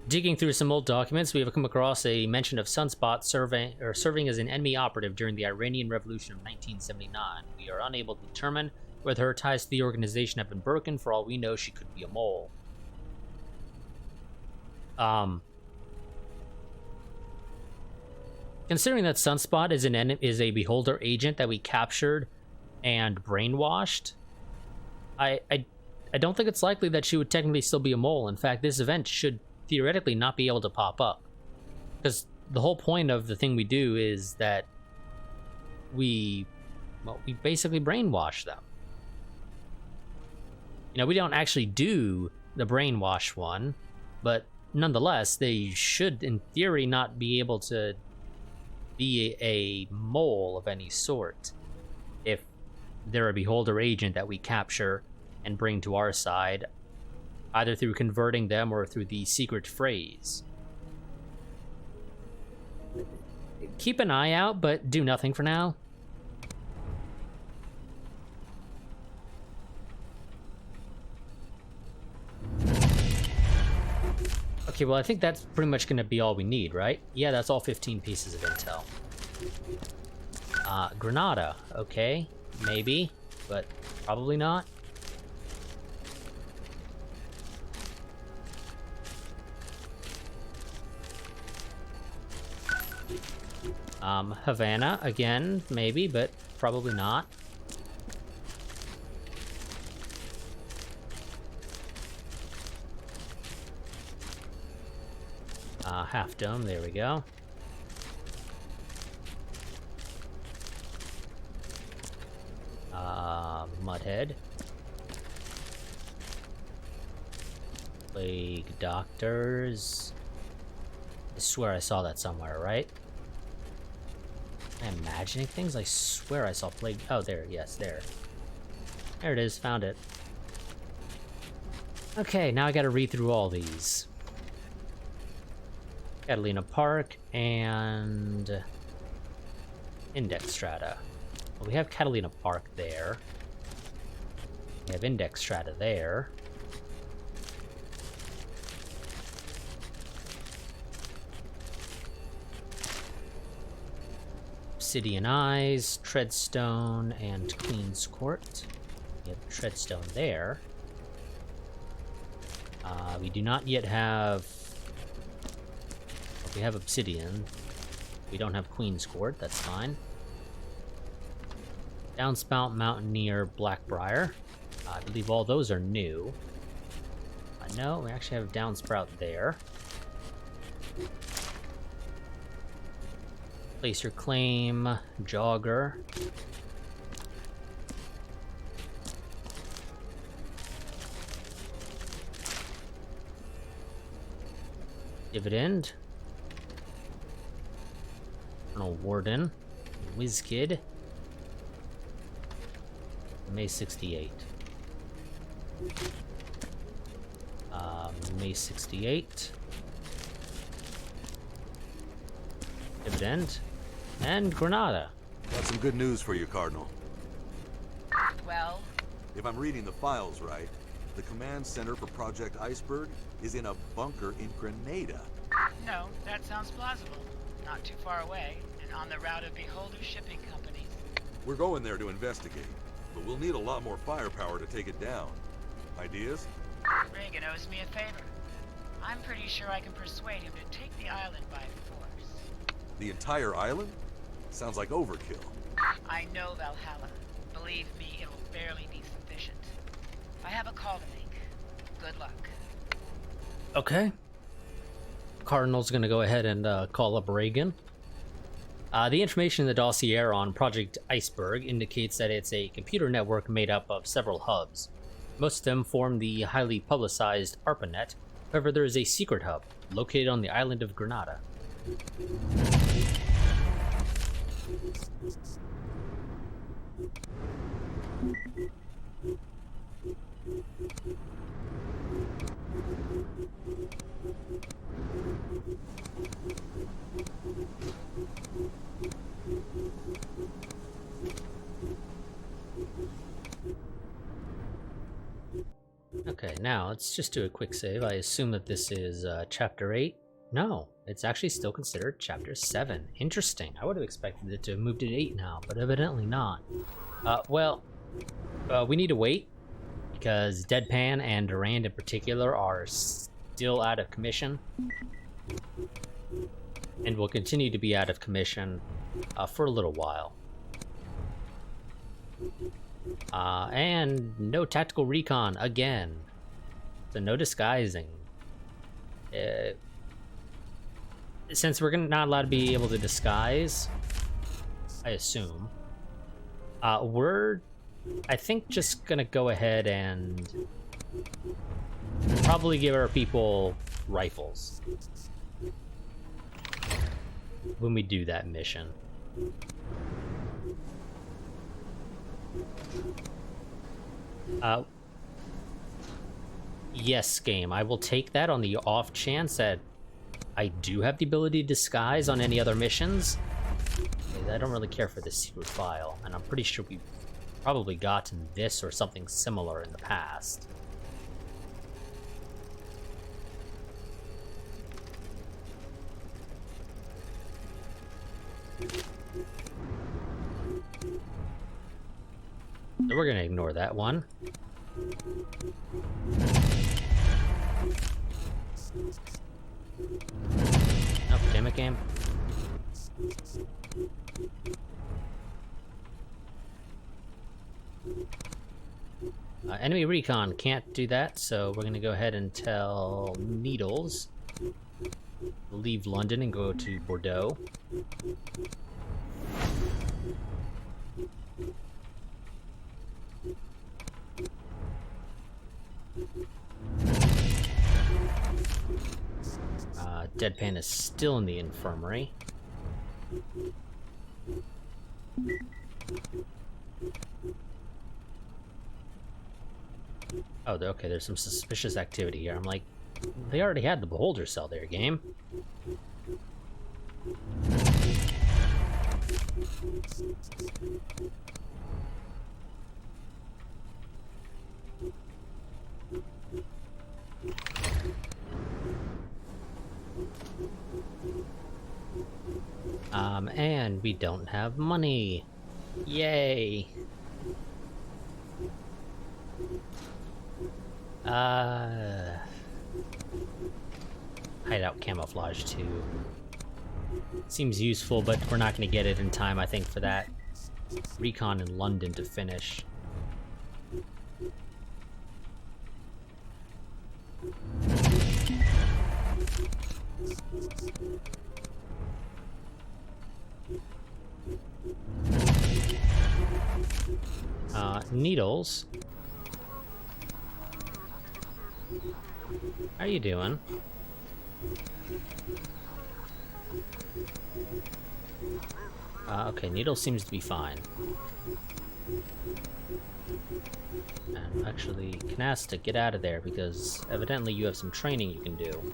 Digging through some old documents, we have come across a mention of Sunspot serving as an enemy operative during the Iranian Revolution of 1979. We are unable to determine whether her ties to the organization have been broken. For all we know, she could be a mole. Considering that Sunspot is a Beholder agent that we captured and brainwashed, I don't think it's likely that she would technically still be a mole. In fact, this event should theoretically not be able to pop up, because the whole point of the thing we do is that we basically brainwash them. You know, we don't actually do the brainwash one, but nonetheless, they should, in theory, not be able to be a mole of any sort if they're a Beholder agent that we capture and bring to our side, either through converting them or through the secret phrase. Keep an eye out, but do nothing for now. Okay, well, I think that's pretty much going to be all we need, right? Yeah, that's all 15 pieces of intel. Granada. Okay, maybe, but probably not. Havana, again, maybe, but probably not. Half Dome, there we go. Mudhead. Plague Doctors. I swear I saw that somewhere, right? Am I imagining things? I swear I saw Plague... Oh, there, yes, there. There it is, found it. Okay, now I gotta read through all these. Catalina Park and Index Strata. Well, we have Catalina Park there. We have Index Strata there. Obsidian Eyes, Treadstone, and Queen's Court. We have Treadstone there. We do not yet have... We have Obsidian. We don't have Queen's Court, that's fine. Downspout, Mountaineer, Blackbriar. I believe all those are new. No, we actually have Downsprout there. Place your claim, Jogger. Dividend. Colonel Warden. Whizkid. May 68. May 68. Dividend. And Granada. Got some good news for you, Cardinal. Well, If I'm reading the files right, the command center for Project Iceberg is in a bunker in Grenada. no, that sounds plausible. Not too far away, and on the route of Beholder shipping companies. We're going there to investigate, but we'll need a lot more firepower to take it down. Ideas? Reagan owes me a favor. I'm pretty sure I can persuade him to take the island by force. The entire island? Sounds like overkill. I know Valhalla. Believe me, it'll barely be sufficient. I have a call to make. Good luck. Okay. Cardinal's gonna go ahead and call up Reagan. The information in the dossier on Project Iceberg indicates that it's a computer network made up of several hubs. Most of them form the highly publicized ARPANET. However, there is a secret hub located on the island of Grenada. Okay, now let's just do a quick save. I assume that this is Chapter 8. No, it's actually still considered Chapter 7. Interesting. I would have expected it to have moved to 8 now, but evidently not. We need to wait, because Deadpan and Durand in particular are still out of commission. And will continue to be out of commission for a little while. And no tactical recon again. So no disguising. Since we're not allowed to be able to disguise, I assume, we're, I think, just gonna go ahead and probably give our people rifles when we do that mission. Yes, game. I will take that on the off chance that I do have the ability to disguise on any other missions. I don't really care for this secret file, and I'm pretty sure we've probably gotten this or something similar in the past. So we're gonna ignore that one. Oh, damn it, game. Enemy recon can't do that, so we're gonna go ahead and tell Needles leave London and go to Bordeaux. Deadpan is still in the infirmary. Oh, okay, there's some suspicious activity here. I'm like, they already had the Beholder cell there, game. And we don't have money. Yay. Hideout camouflage too. Seems useful, but we're not going to get it in time, I think, for that recon in London to finish. Needles. How are you doing? Okay, Needle seems to be fine. And actually, Canasta, get out of there, because evidently you have some training you can do.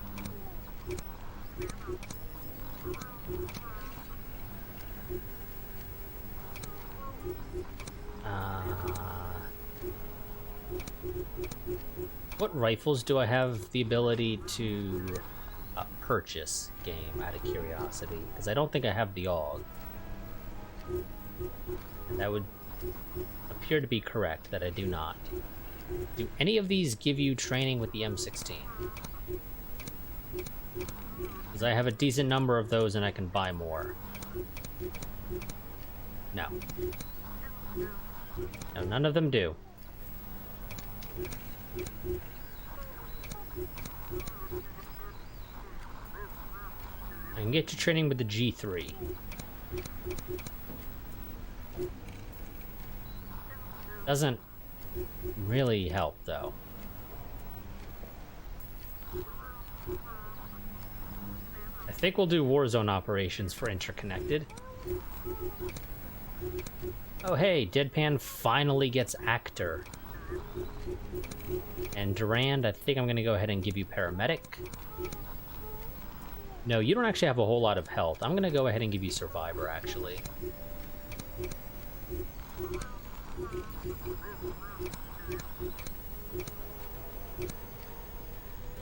What rifles do I have the ability to purchase, game, out of curiosity? Because I don't think I have the AUG. That would appear to be correct, that I do not. Do any of these give you training with the M16? Because I have a decent number of those and I can buy more. No. No, none of them do. I can get you training with the G3. Doesn't really help, though. I think we'll do Warzone operations for Interconnected. Oh hey, Deadpan finally gets Actor. And Durand, I think I'm gonna go ahead and give you Paramedic. No, you don't actually have a whole lot of health. I'm gonna go ahead and give you Survivor, actually.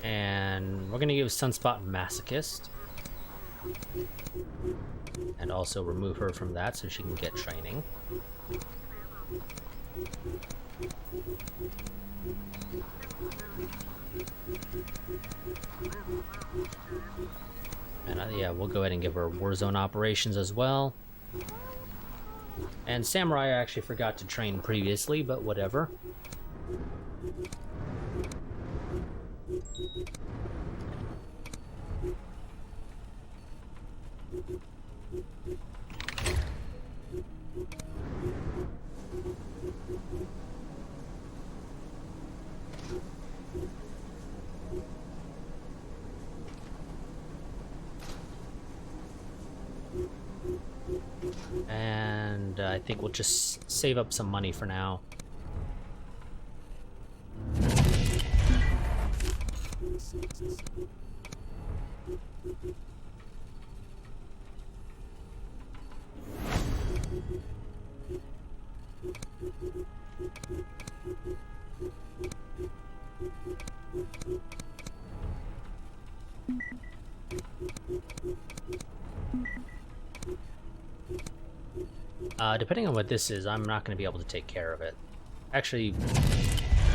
And we're gonna give Sunspot Masochist. And also remove her from that so she can get training. And yeah, we'll go ahead and give her Warzone operations as well. And Samurai I actually forgot to train previously, but whatever. And I think we'll just save up some money for now. Depending on what this is, I'm not going to be able to take care of it. Actually,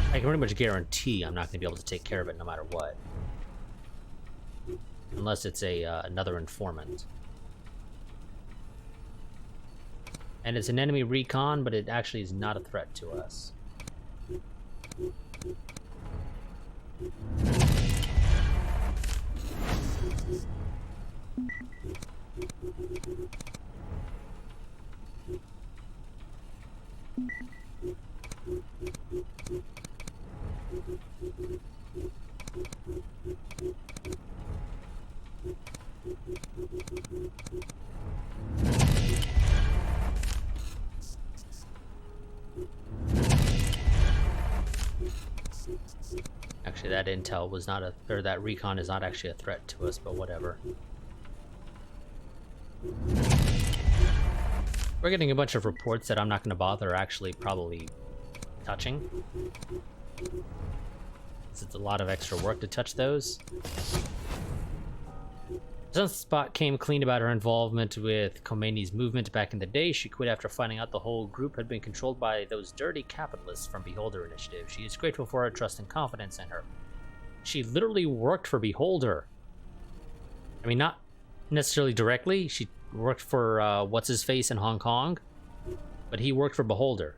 I can pretty much guarantee I'm not going to be able to take care of it no matter what. Unless it's a another informant. And it's an enemy recon, but it actually is not a threat to us. Actually, that intel was not a, or that recon is not actually a threat to us, but whatever. We're getting a bunch of reports that I'm not going to bother actually probably touching. It's a lot of extra work to touch those. Sunspot came clean about her involvement with Khomeini's movement back in the day. She quit after finding out the whole group had been controlled by those dirty capitalists from Beholder Initiative. She is grateful for her trust and confidence in her. She literally worked for Beholder. I mean, not necessarily directly. She worked for What's-His-Face in Hong Kong, but he worked for Beholder.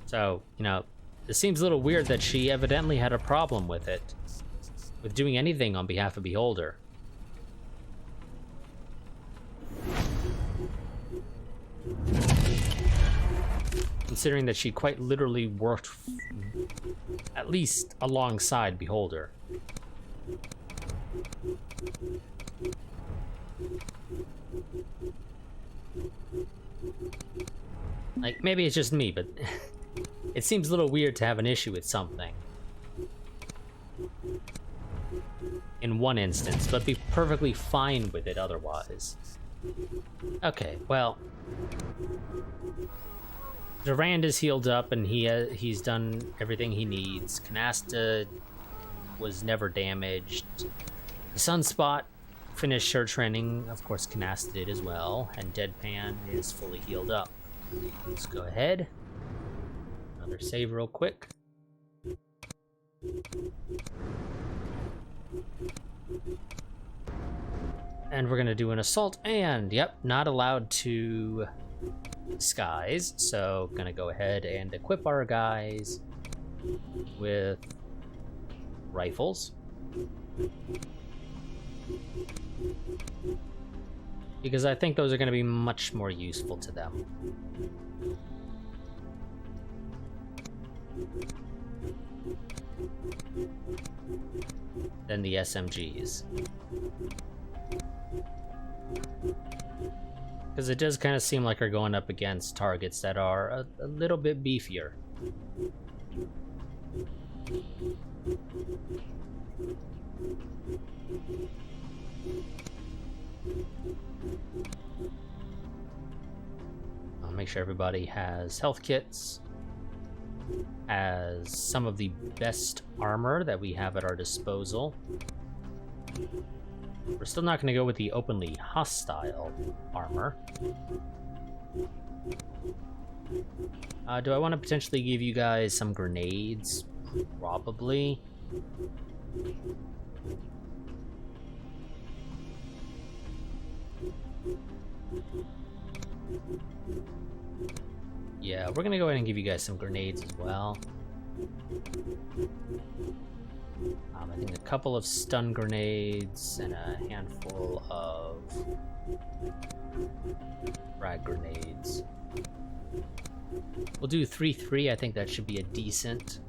So, you know, it seems a little weird that she evidently had a problem with it, with doing anything on behalf of Beholder. Considering that she quite literally worked at least alongside Beholder. Like, maybe it's just me, but it seems a little weird to have an issue with something in one instance, but be perfectly fine with it otherwise. Okay, well, Durand is healed up and he's done everything he needs. Canasta was never damaged. The Sunspot finished her training. Of course, Canasta did as well, and Deadpan is fully healed up. Let's go ahead. Another save real quick. And we're gonna do an assault, and yep, not allowed to disguise, so gonna go ahead and equip our guys with rifles. Because I think those are gonna be much more useful to them. Than the SMGs. Because it does kind of seem like we're going up against targets that are a little bit beefier. I'll make sure everybody has health kits, has some of the best armor that we have at our disposal. We're still not going to go with the openly hostile armor. Do I want to potentially give you guys some grenades? Probably. Yeah, we're going to go ahead and give you guys some grenades as well. I think a couple of stun grenades and a handful of frag grenades. We'll do 3-3. I think that should be a decent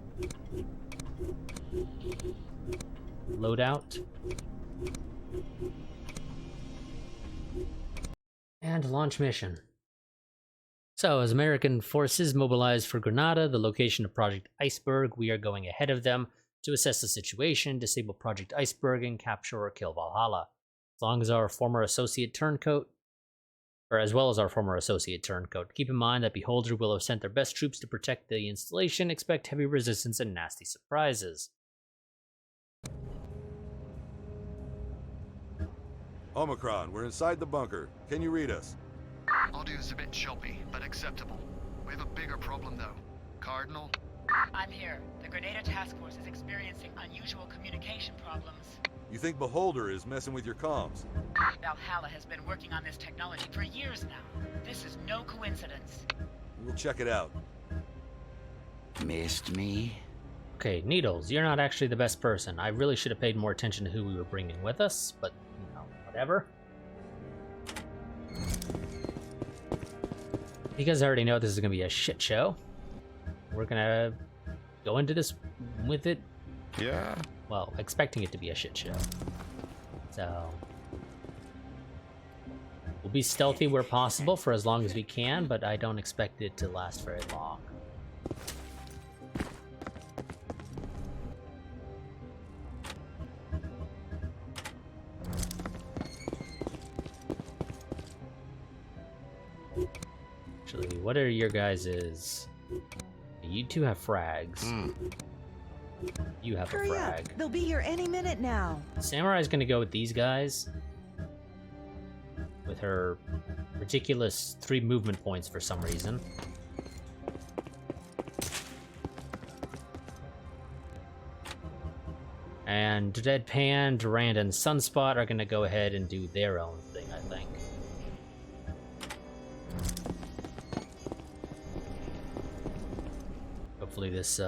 loadout. And launch mission. So, as American forces mobilize for Grenada, the location of Project Iceberg, we are going ahead of them to assess the situation, disable Project Iceberg, and capture or kill Valhalla. As long as our former associate turncoat, or as well as our former associate turncoat. Keep in mind that Beholder will have sent their best troops to protect the installation. Expect heavy resistance and nasty surprises. Omicron, we're inside the bunker. Can you read us? Audio's a bit choppy, but acceptable. We have a bigger problem, though. Cardinal? I'm here. The Grenada Task Force is experiencing unusual communication problems. You think Beholder is messing with your comms? Valhalla has been working on this technology for years now. This is no coincidence. We'll check it out. Missed me? Okay, Needles, you're not actually the best person. I really should have paid more attention to who we were bringing with us, but, you know, whatever. Because I already know this is going to be a shit show, we're going to go into this with it, Yeah. well, expecting it to be a shit show. So, we'll be stealthy where possible for as long as we can, but I don't expect it to last very long. Actually, what are your guys's? You two have frags. You have a Hurry frag. up. They'll be here any minute now. Samurai's gonna go with these guys. With her ridiculous 3 movement points for some reason. And Deadpan, Durand, and Sunspot are gonna go ahead and do their own thing, I think. Hopefully this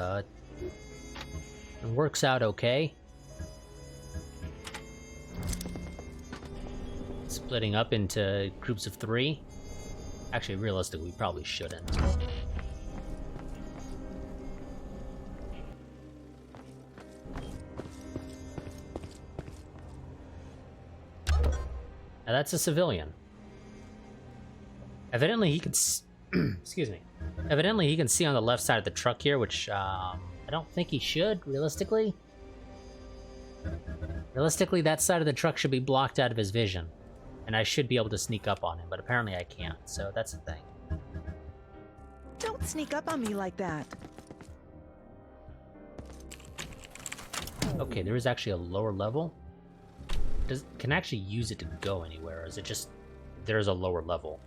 works out okay. Splitting up into groups of 3. Actually, realistically, we probably shouldn't. Now that's a civilian. Evidently he can excuse me. Evidently he can see on the left side of the truck here, which I don't think he should, realistically. Realistically, that side of the truck should be blocked out of his vision. And I should be able to sneak up on him, but apparently I can't, so that's the thing. Don't sneak up on me like that. Okay, there is actually a lower level. Can I actually use it to go anywhere, or is it just there's a lower level?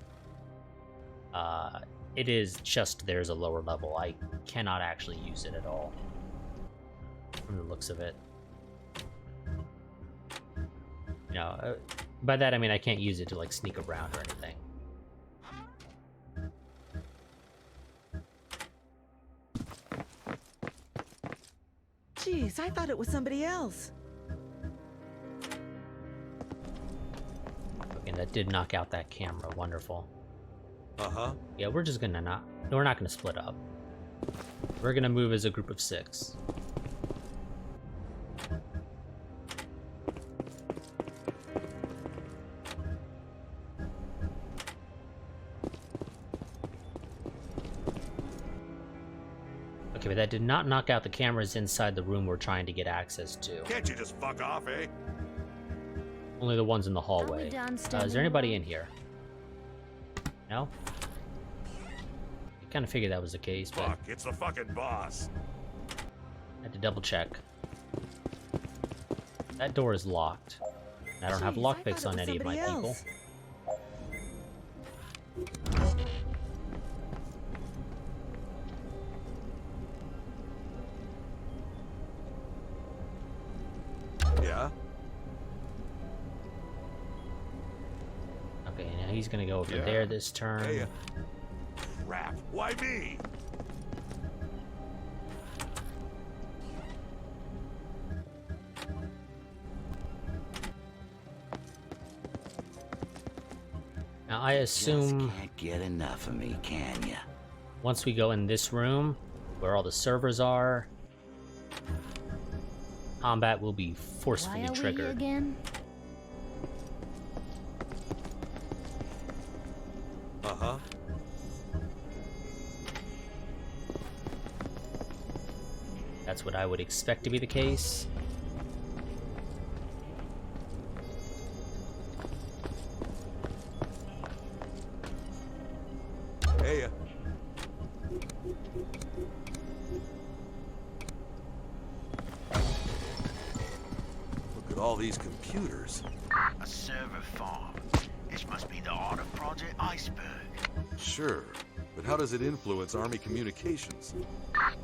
It is just there's a lower level. I cannot actually use it at all, from the looks of it. You know, by that I mean I can't use it to like sneak around or anything. Jeez, I thought it was somebody else. Okay, that did knock out that camera. Wonderful. Uh-huh. Yeah, we're just gonna not... No, we're not gonna split up. We're gonna move as a group of 6. Okay, but that did not knock out the cameras inside the room we're trying to get access to. Can't you just fuck off, eh? Only the ones in the hallway. done Is standing there anybody in here? No? I kind of figured that was the case, but Fuck, it's the fucking boss. I had to double check. That door is locked. I don't have Jeez, lockpicks I on thought it any of my was somebody people. else. Yeah? Okay, now he's gonna go over Yeah. there this turn. Hey, crap. Why me? Now I assume Just can't get enough of me, can ya? once we go in this room, where all the servers are, combat will be Why forcefully are we here triggered. again? Uh-huh. That's what I would expect to be the case. Hey, look at all these computers. A server farm. This must be the art of Project Iceberg. Sure, but how does it influence Army communications?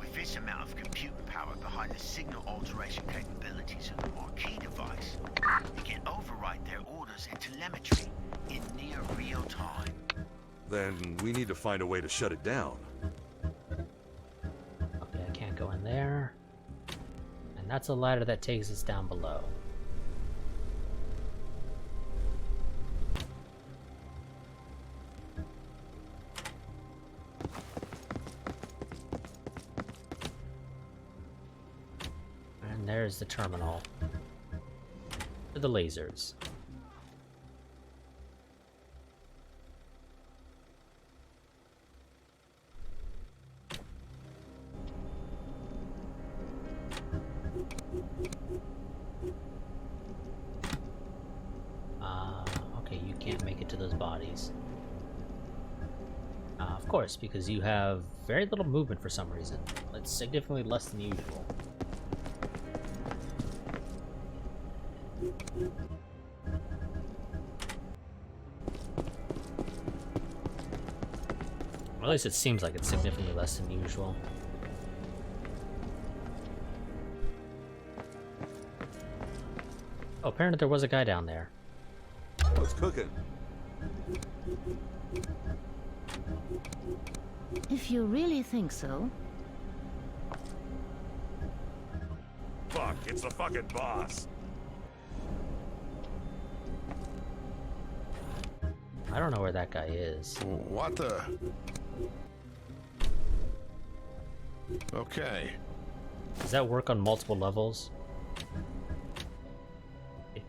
With this amount of computing power behind the signal alteration capabilities of the marquee device, it can override their orders and telemetry in near real time. Then we need to find a way to shut it down. Okay, I can't go in there. And that's a ladder that takes us down below. And there's the terminal for the lasers. Okay, you can't make it to those bodies. Of course, because you have very little movement for some reason. It's significantly less than usual. At least it seems like it's significantly less than usual. Oh, apparently there was a guy down there. What's cooking? If you really think so. Fuck, it's the fucking boss. I don't know where that guy is. What the? Okay. Does that work on multiple levels? It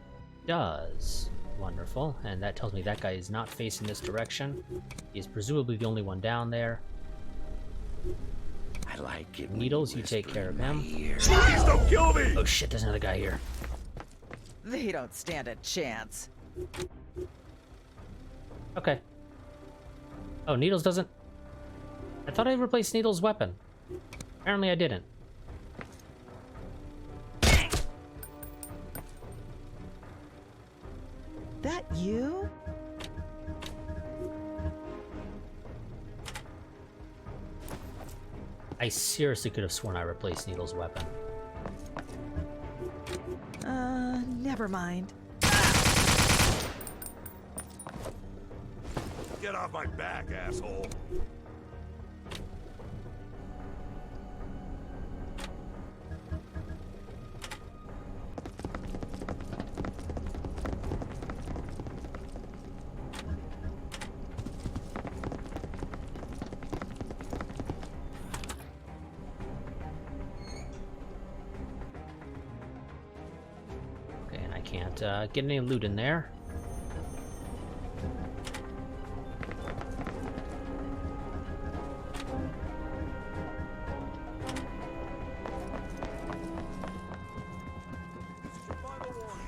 does. Wonderful. And that tells me that guy is not facing this direction. He is presumably the only one down there. I like it. Needles, you take care of him. Please don't kill me! Oh shit, there's another guy here. They don't stand a chance. Okay. Oh, Needles doesn't... I thought I replaced Needles' weapon. Apparently I didn't. That you? I seriously could have sworn I replaced Needles' weapon. Never mind. Get off my back, asshole. Okay, and I can't get any loot in there.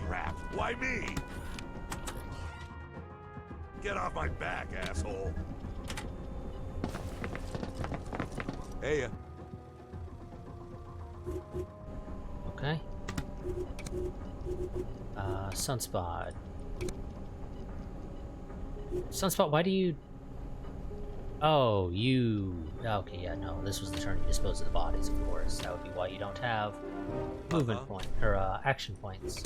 Crap, why me? Get off my back, asshole. Hey, Okay. Sunspot. Sunspot, why do you... Oh, you... Okay, yeah, no, this was the turn you dispose of the bodies, of course. That would be why you don't have movement point, or action points.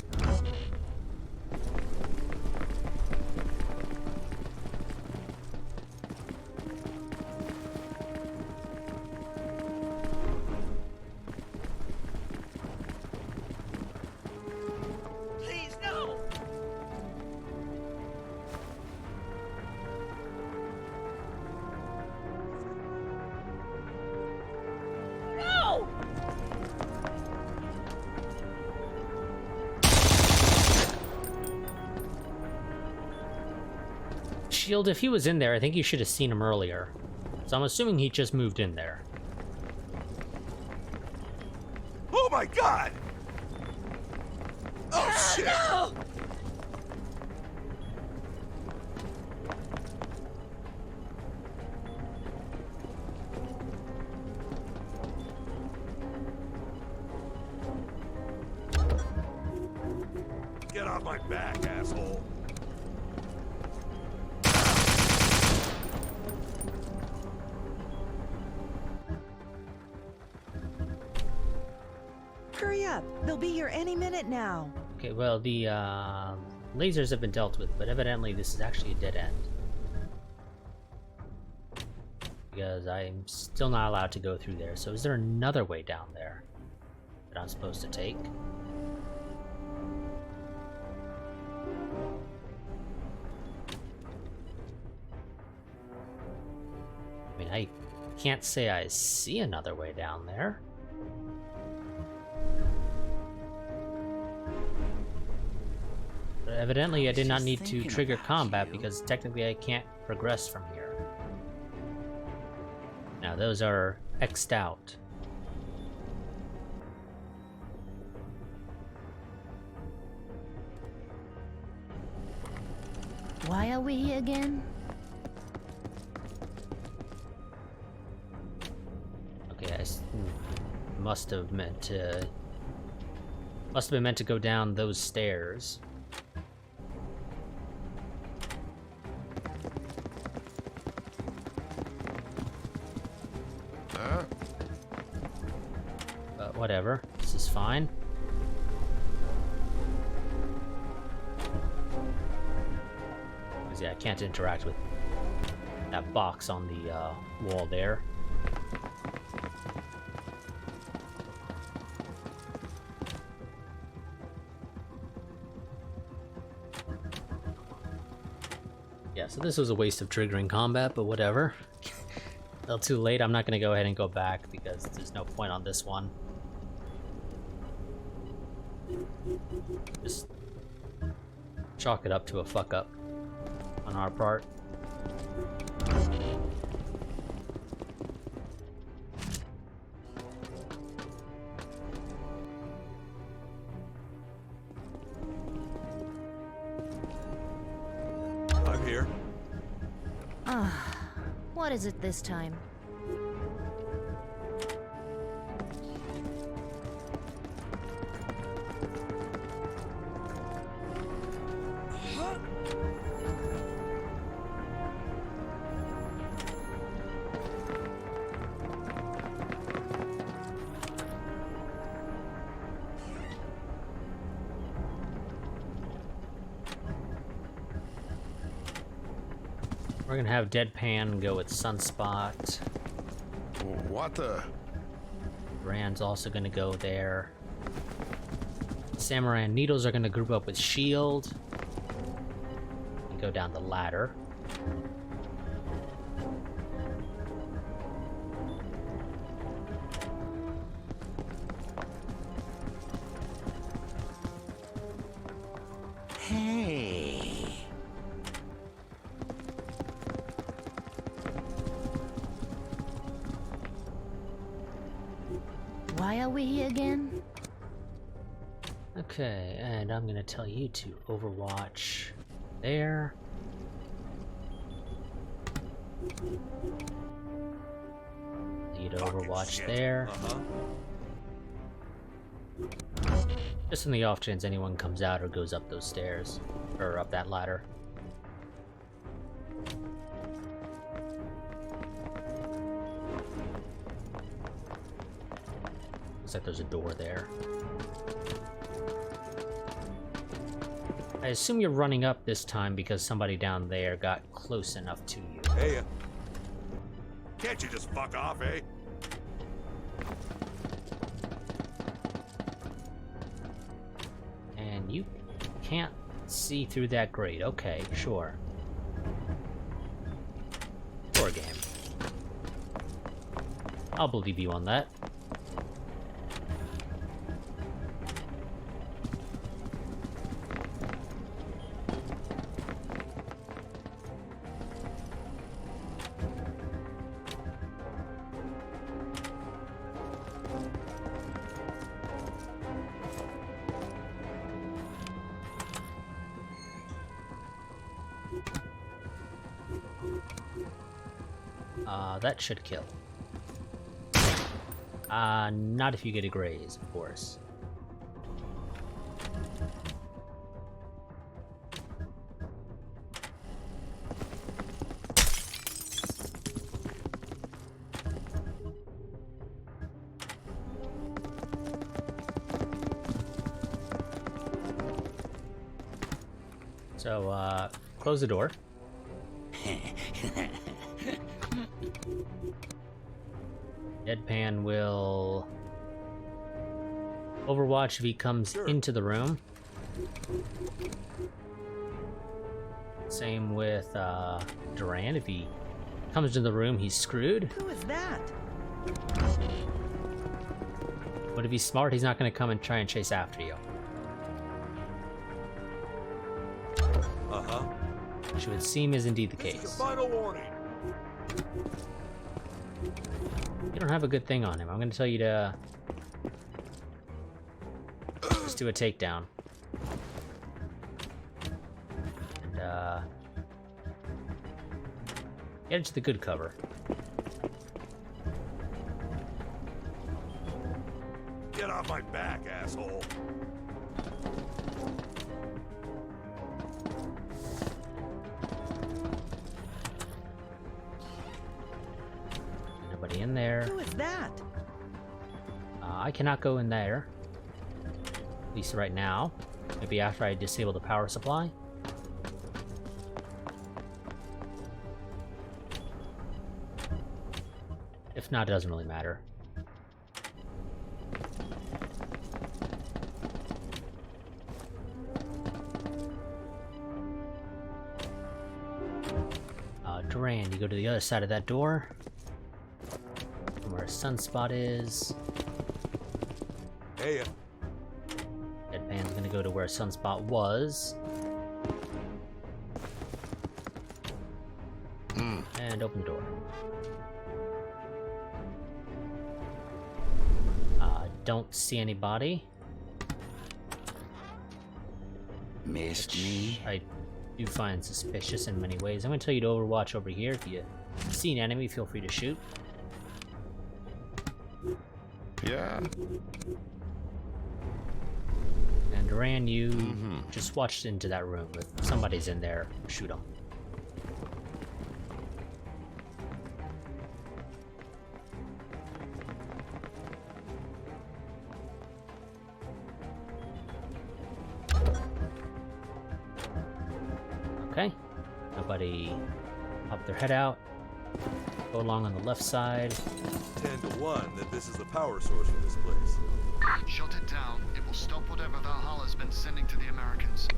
Please, no! No! Shield, if he was in there, I think you should have seen him earlier. So I'm assuming he just moved in there. oh my god! Oh shit! No! Get off my back, asshole. Hurry up. They'll be here any minute now. Okay, well, the lasers have been dealt with, but evidently this is actually a dead end. Because I'm still not allowed to go through there. So is there another way down there that I'm supposed to take? I mean, I can't say I see another way down there. But evidently I did not need to trigger combat because technically I can't progress from here. Now those are X'd out. Why are we here again? Okay, must have been meant to go down those stairs. whatever. This is fine. Because, yeah, I can't interact with that box on the wall there. Yeah, so this was a waste of triggering combat, but whatever. A little too late. I'm not going to go ahead and go back because there's no point on this one. Just chalk it up to a fuck up on our part. I'm here. What is it this time? We're gonna have Deadpan go with Sunspot. What the? Rand's also gonna go there. Samurai and Needles are gonna group up with Shield and go down the ladder. Hey. Why are we here again? Okay, and I'm gonna tell you to Overwatch there. You to Overwatch there. Just in the off chance anyone comes out or goes up those stairs, or up that ladder. Looks like there's a door there. I assume you're running up this time because somebody down there got close enough to you. Hey, can't you just fuck off, eh? And you can't see through that grate. Okay, sure. Poor game. I'll believe you on that. That should kill. Not if you get a graze, of course. So, close the door. Deadpan will Overwatch if he comes into the room. Same with Duran. If he comes into the room, he's screwed. Who is that? But if he's smart, he's not going to come and try and chase after you. Which would seem is indeed the case. Final warning. You don't have a good thing on him. I'm going to tell you to just do a takedown. And get into the good cover. Get off my back, asshole. Nobody in there. Who is that? I cannot go in there. At least right now. Maybe after I disable the power supply. If not, it doesn't really matter. Duran, you go to the other side of that door. From where Sunspot is. Hey, Deadpan's gonna go to where Sunspot was. And open the door. Don't see anybody. Missed me? I do find suspicious in many ways. I'm gonna tell you to overwatch over here. If you see an enemy, feel free to shoot. Yeah. And Duran, you just watched into that room. If somebody's in there, shoot them. Okay. Nobody pop their head out. Go along on the left side. 10 to 1 that this is the power source for this place. Shut it down. It will stop whatever Valhalla's been sending to the Americans.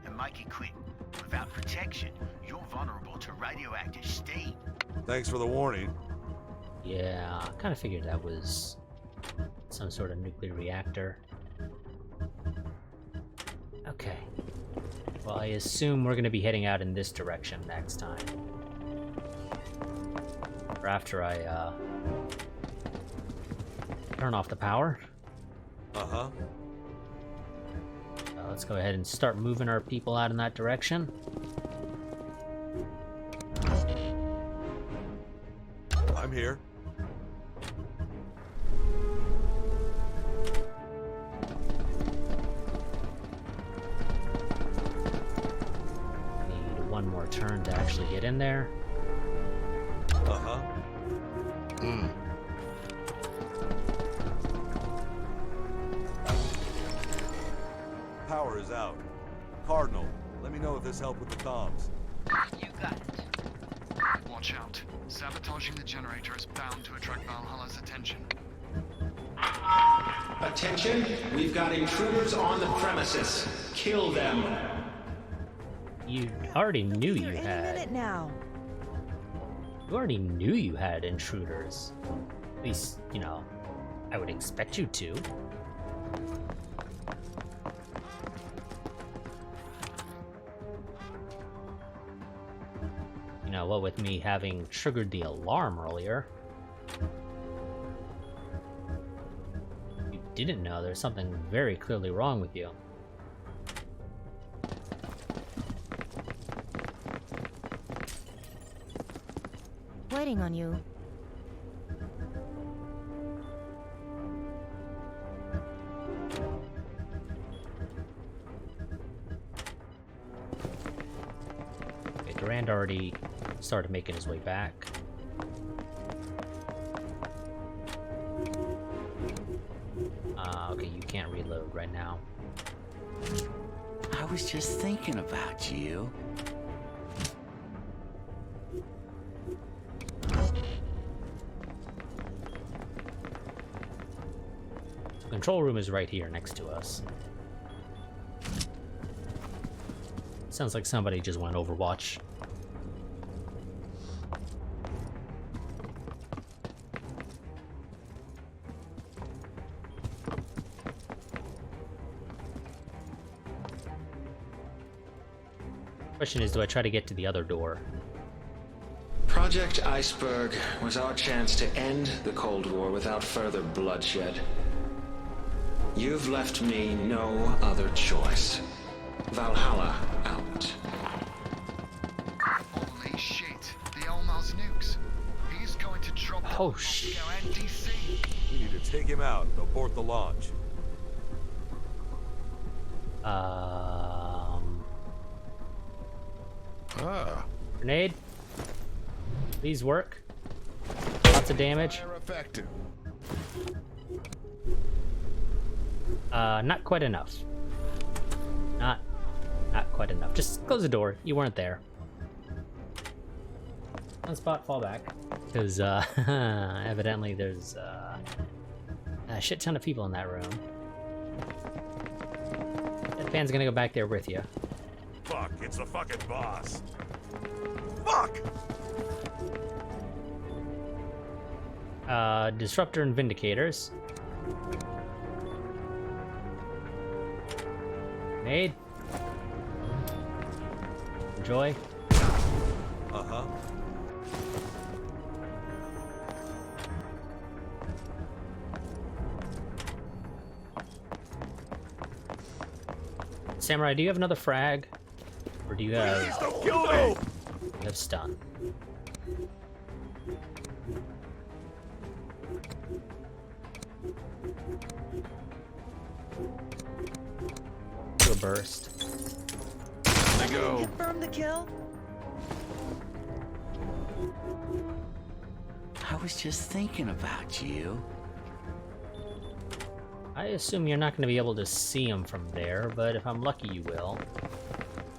And make it quick. Without protection, you're vulnerable to radioactive steam. Thanks for the warning. Yeah, I kind of figured that was some sort of nuclear reactor. Okay. Well, I assume we're going to be heading out in this direction next time. Or after I, turn off the power. Uh-huh. Let's go ahead and start moving our people out in that direction. I'm here. Need one more turn to actually get in there. Uh-huh. Power is out. Cardinal, let me know if this helped with the comms. You got it. Watch out. Sabotaging the generator is bound to attract Valhalla's attention. Attention, we've got intruders on the premises. Kill them. You already knew you Any had. minute now. You already knew you had intruders. At least, you know, I would expect you to. You know, what with me having triggered the alarm earlier. You didn't know there's something very clearly wrong with you. Waiting on you. Okay, Durand already started making his way back. Okay, you can't reload right now. I was just thinking about you. The control room is right here next to us. Sounds like somebody just went Overwatch. Question is, do I try to get to the other door? Project Iceberg was our chance to end the Cold War without further bloodshed. You've left me no other choice. Valhalla out. Holy shit. The Elmar's nukes. He's going to drop the Oh, Moscow and DC. We need to take him out and abort the launch. Grenade. These work. Lots of damage. Fire effective. Not quite enough. Not quite enough. Just close the door. You weren't there. On spot, fall back. Because, evidently there's, a shit ton of people in that room. That fan's gonna go back there with you. Fuck, it's the fucking boss. Fuck! Disruptor and Vindicators. Made. Enjoy. Uh-huh. Samurai, do you have another frag? Or do you have... Please don't kill me! You have stun. Do a burst. Let me go. Confirm the kill. I was just thinking about you. I assume you're not going to be able to see him from there, but if I'm lucky, you will.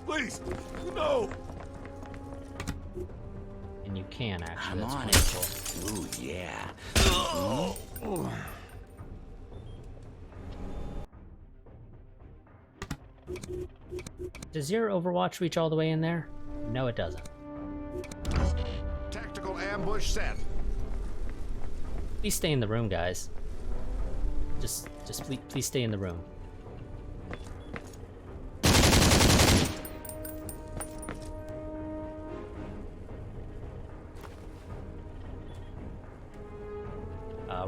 Please, no! And you can, actually. I'm That's on wonderful. it. Ooh, yeah. Does your Overwatch reach all the way in there? No, it doesn't. Tactical ambush set. Please stay in the room, guys. Just please stay in the room.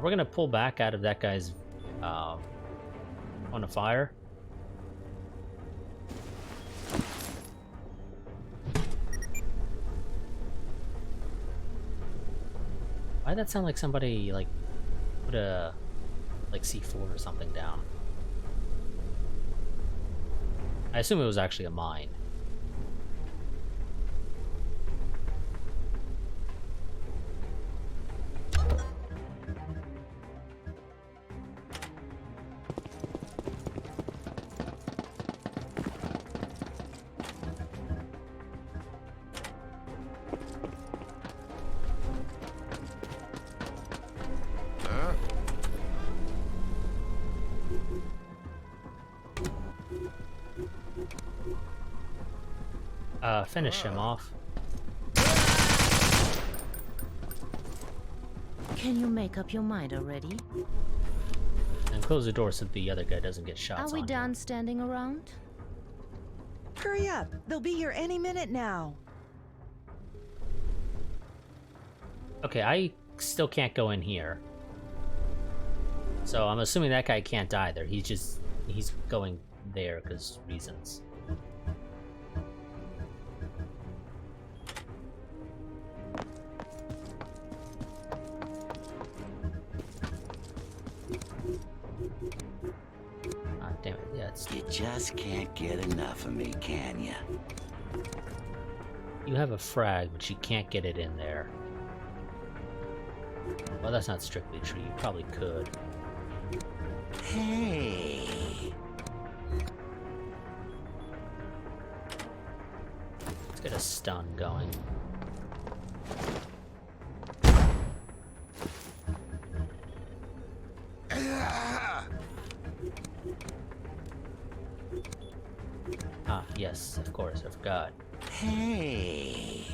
We're gonna pull back out of that guy's on a fire. Why'd that sound like somebody like put a like C4 or something down? I assume it was actually a mine. Finish him off. Can you make up your mind already? And close the door so the other guy doesn't get shots Are we on done him. standing around? Hurry up. They'll be here any minute now. Okay, I still can't go in here. So I'm assuming that guy can't either. He's going there because reasons. Ah, damn it. Yeah, it's... You just can't get enough of me, can ya? You have a frag, but you can't get it in there. Well, that's not strictly true. You probably could. Hey. Let's get a stun going. Ah, yes, of course, I forgot. Hey.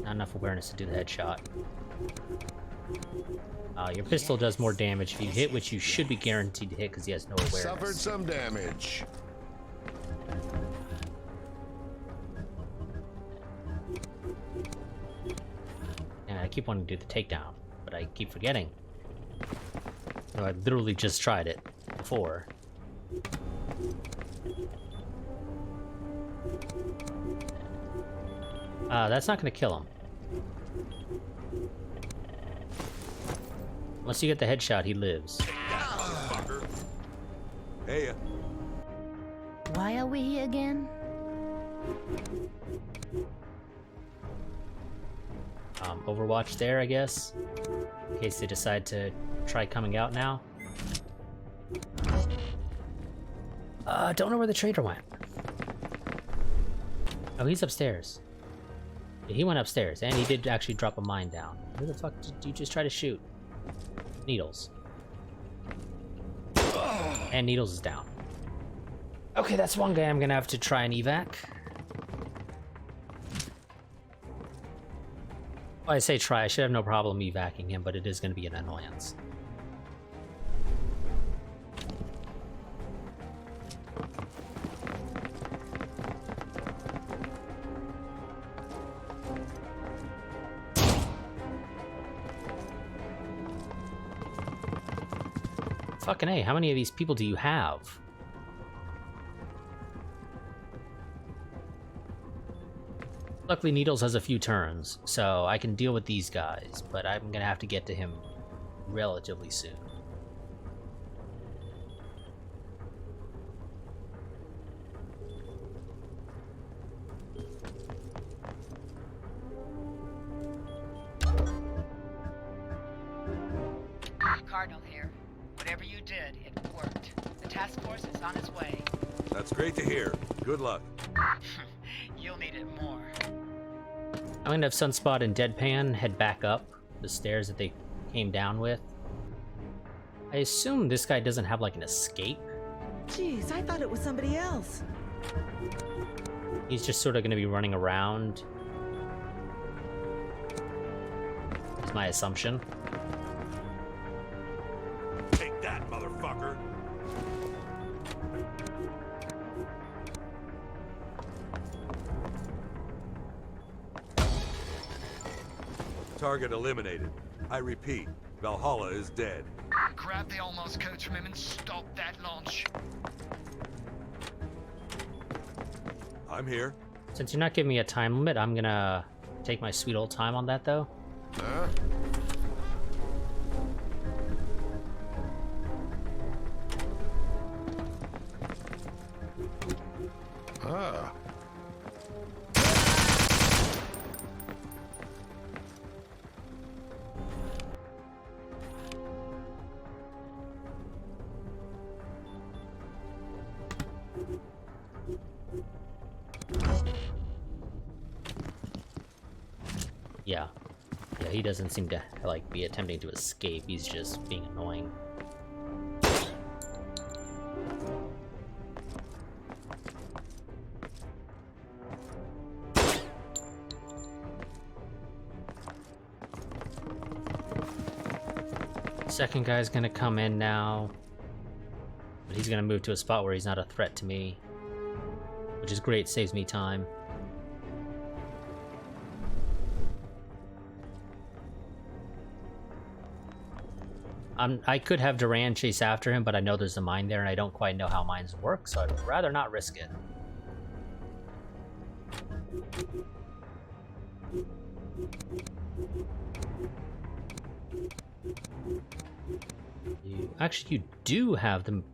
Not enough awareness to do the headshot. Your pistol does more damage if you hit, which you should be guaranteed to hit because he has no awareness. Suffered some damage. And I keep wanting to do the takedown, but I keep forgetting. No, I literally just tried it before. That's not gonna kill him. Once you get the headshot, he lives. Hey, Why are we here again? Overwatch there, I guess, in case they decide to try coming out now. Don't know where the trader went. Oh, he's upstairs. Yeah, he went upstairs, and he did actually drop a mine down. Who the fuck did you just try to shoot? Needles. And Needles is down. Okay, that's one guy I'm gonna have to try and evac. Well, I say try, I should have no problem evacing him, but it is gonna be an annoyance. Fucking A, how many of these people do you have? Luckily, Needles has a few turns, so I can deal with these guys, but I'm gonna have to get to him relatively soon. Cardinal here. Whatever you did, it worked. The task force is on its way. That's great to hear. Good luck. You'll need it more. I'm gonna have Sunspot and Deadpan head back up the stairs that they came down with. I assume this guy doesn't have like an escape. Jeez, I thought it was somebody else. He's just sort of gonna be running around. Is my assumption. Take that, motherfucker. Target eliminated. I repeat, Valhalla is dead. Grab the almost codes from him and stop that launch. I'm here. Since you're not giving me a time limit, I'm gonna take my sweet old time on that though. Yeah, he doesn't seem to like be attempting to escape. He's just being annoying. Second guy's gonna come in now, but he's gonna move to a spot where he's not a threat to me, which is great, saves me time. I could have Duran chase after him, but I know there's a mine there and I don't quite know how mines work, so I'd rather not risk it. Actually, you do have them.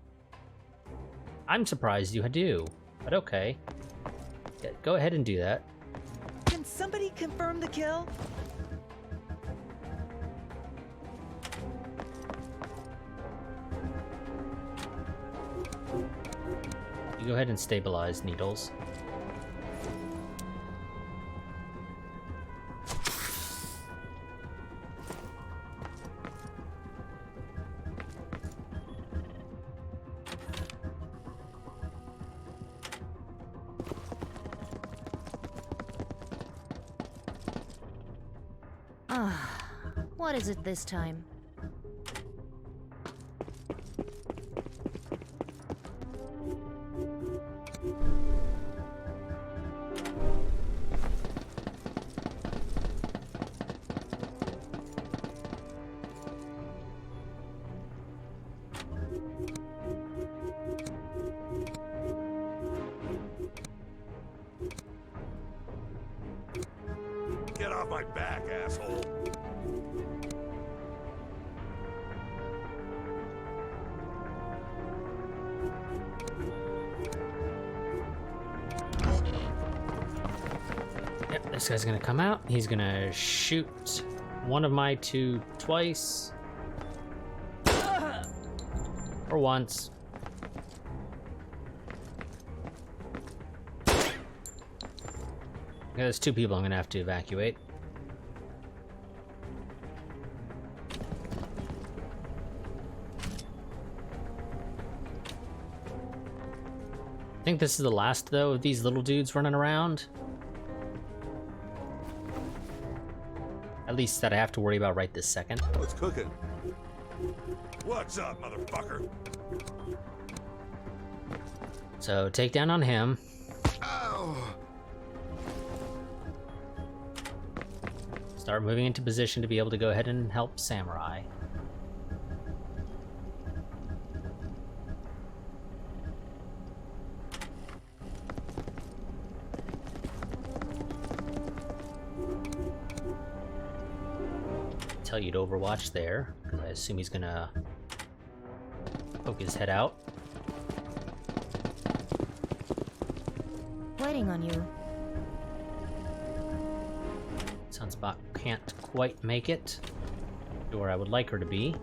I'm surprised you do, but okay. Yeah, go ahead and do that. Can somebody confirm the kill? You go ahead and stabilize Needles. What is it this time? Get off my back, asshole. This guy's gonna come out. He's gonna shoot one of my two twice. Or once. There's two people I'm gonna have to evacuate. I think this is the last, though, of these little dudes running around. At least that I have to worry about right this second. What's cooking? What's up, motherfucker? So, takedown on him. Ow! Start moving into position to be able to go ahead and help Samurai. Tell you to overwatch there, because I assume he's gonna poke his head out. Waiting on you. Sunspot can't quite make it to where I would like her to be.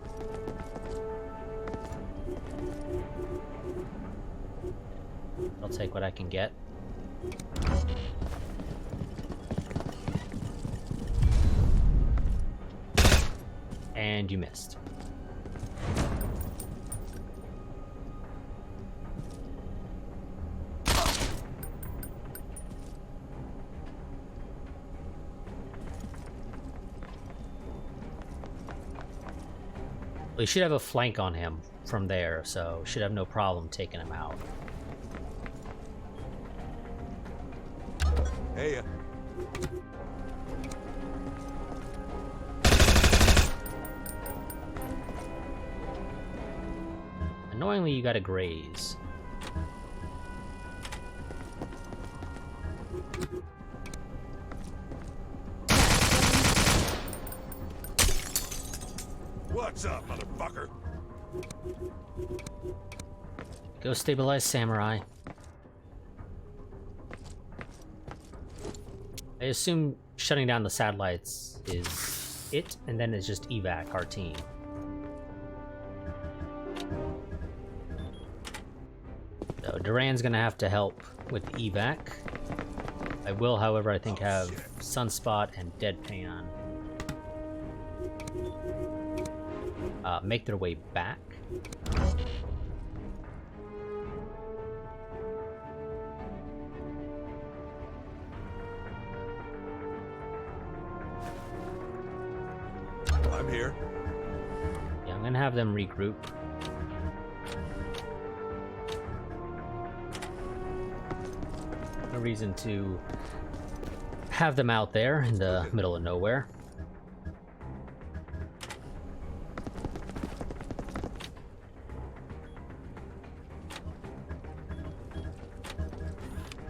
I'll take what I can get. And you missed. Well, you should have a flank on him from there, so should have no problem taking him out. Hey, Annoyingly, you gotta graze. What's up, motherfucker? Go stabilize Samurai. I assume shutting down the satellites is it, and then it's just evac our team. So Duran's gonna have to help with the evac. I will, however, I think have Sunspot and Deadpan make their way back. I'm here. Yeah, I'm gonna have them regroup. No reason to have them out there in the middle of nowhere.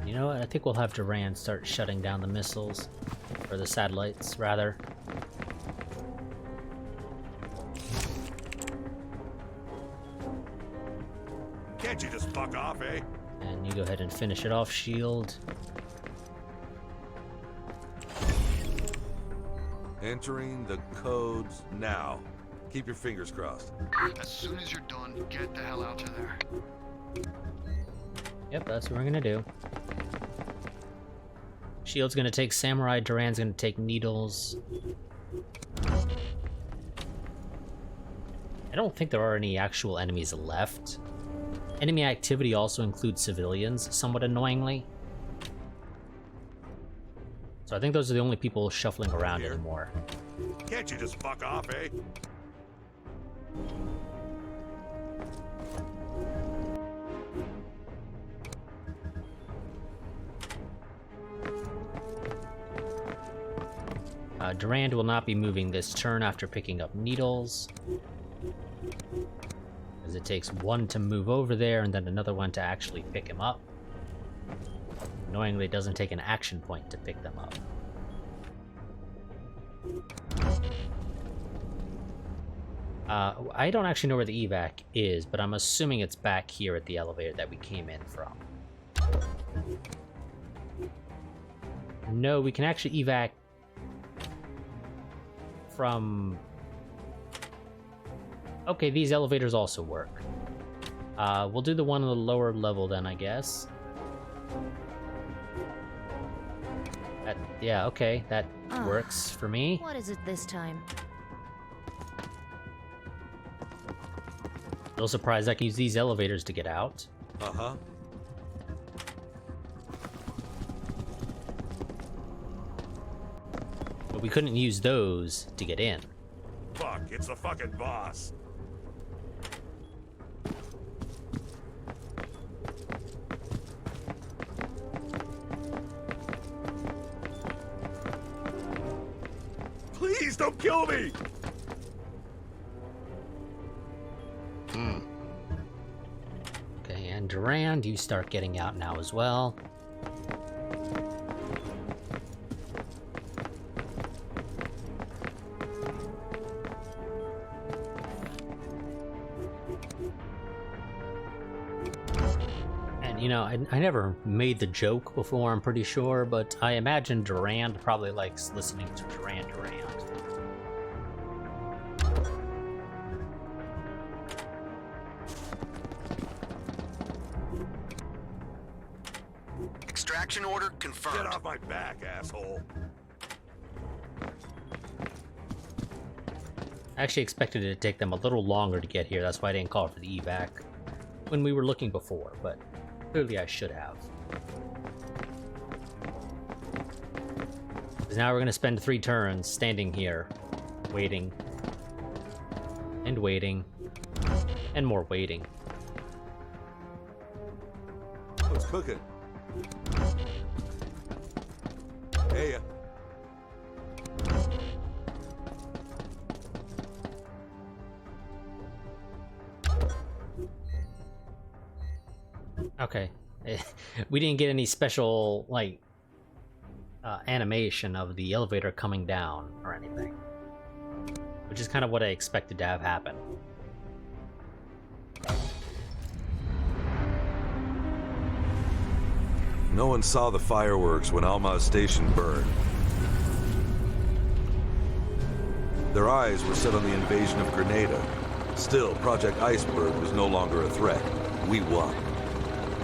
You know what? I think we'll have Duran start shutting down the missiles, or the satellites, rather. Can't you just fuck off, eh? And you go ahead and finish it off, Shield. Entering the codes now. Keep your fingers crossed. As soon as you're done, get the hell out of there. Yep, that's what we're gonna do. Shield's gonna take Samurai, Duran's gonna take Needles. I don't think there are any actual enemies left. Enemy activity also includes civilians, somewhat annoyingly. So I think those are the only people shuffling around anymore. Can't you just fuck off, eh? Durand will not be moving this turn after picking up Needles, as it takes one to move over there and then another one to actually pick him up. Annoyingly, it doesn't take an action point to pick them up. I don't actually know where the evac is, but I'm assuming it's back here at the elevator that we came in from. No, we can actually evac from... Okay, these elevators also work. We'll do the one on the lower level then, I guess. Yeah, okay, that works for me. What is it this time? No surprise I can use these elevators to get out. Uh-huh. But we couldn't use those to get in. Fuck, it's the fucking boss. Please don't kill me! Okay, and Durand, you start getting out now as well. And you know, I never made the joke before, I'm pretty sure, but I imagine Durand probably likes listening to Durand. Extraction order confirmed. Get off my back, asshole. I actually expected it to take them a little longer to get here, that's why I didn't call for the evac when we were looking before, but clearly I should have. Because now we're going to spend 3 turns standing here, waiting, and waiting, and more waiting. What's cooking? Hey, Okay. We didn't get any special, like, animation of the elevator coming down or anything. Which is kind of what I expected to have happen. no one saw the fireworks when Alma's station burned. Their eyes were set on the invasion of Grenada. Still, Project Iceberg was no longer a threat. We won.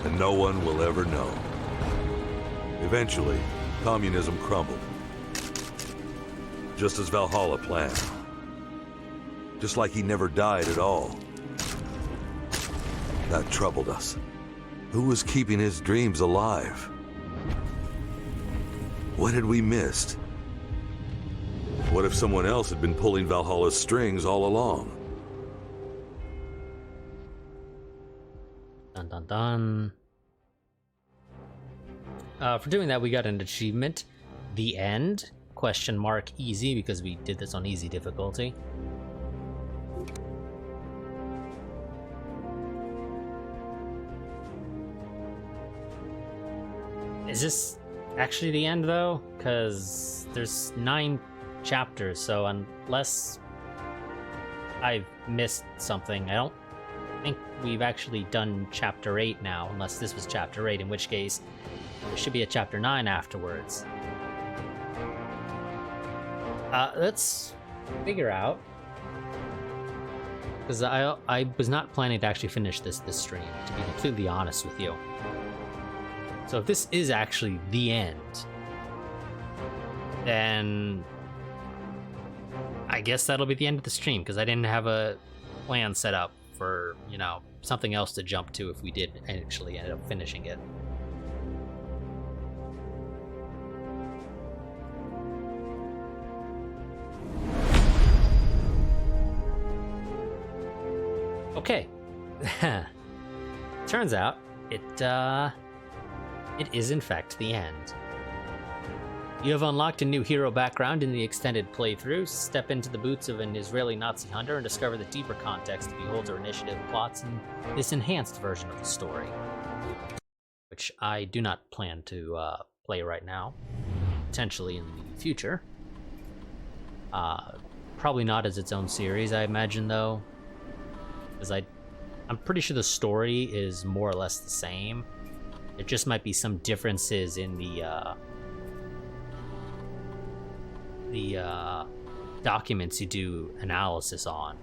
And no one will ever know. Eventually, communism crumbled. Just as Valhalla planned. Just like he never died at all. That troubled us. Who was keeping his dreams alive? What had we missed? What if someone else had been pulling Valhalla's strings all along? Dun dun dun. For doing that, we got an achievement. The End? Question mark easy, because we did this on easy difficulty. Is this actually the end, though? Because there's 9 chapters, so unless I've missed something, I don't think we've actually done chapter 8 now, unless this was chapter 8, in which case there should be a chapter 9 afterwards. Let's figure out, because I was not planning to actually finish this stream, to be completely honest with you. So if this is actually the end, then I guess that'll be the end of the stream, because I didn't have a plan set up for, you know, something else to jump to if we did actually end up finishing it. Okay. Turns out it is in fact the end. You have unlocked a new hero background in the extended playthrough. Step into the boots of an Israeli Nazi hunter and discover the deeper context of Beholder Initiative plots in this enhanced version of the story, which I do not plan to play right now. Potentially in the future. Probably not as its own series, I imagine, though, because I'm pretty sure the story is more or less the same. There just might be some differences in the the documents you do analysis on.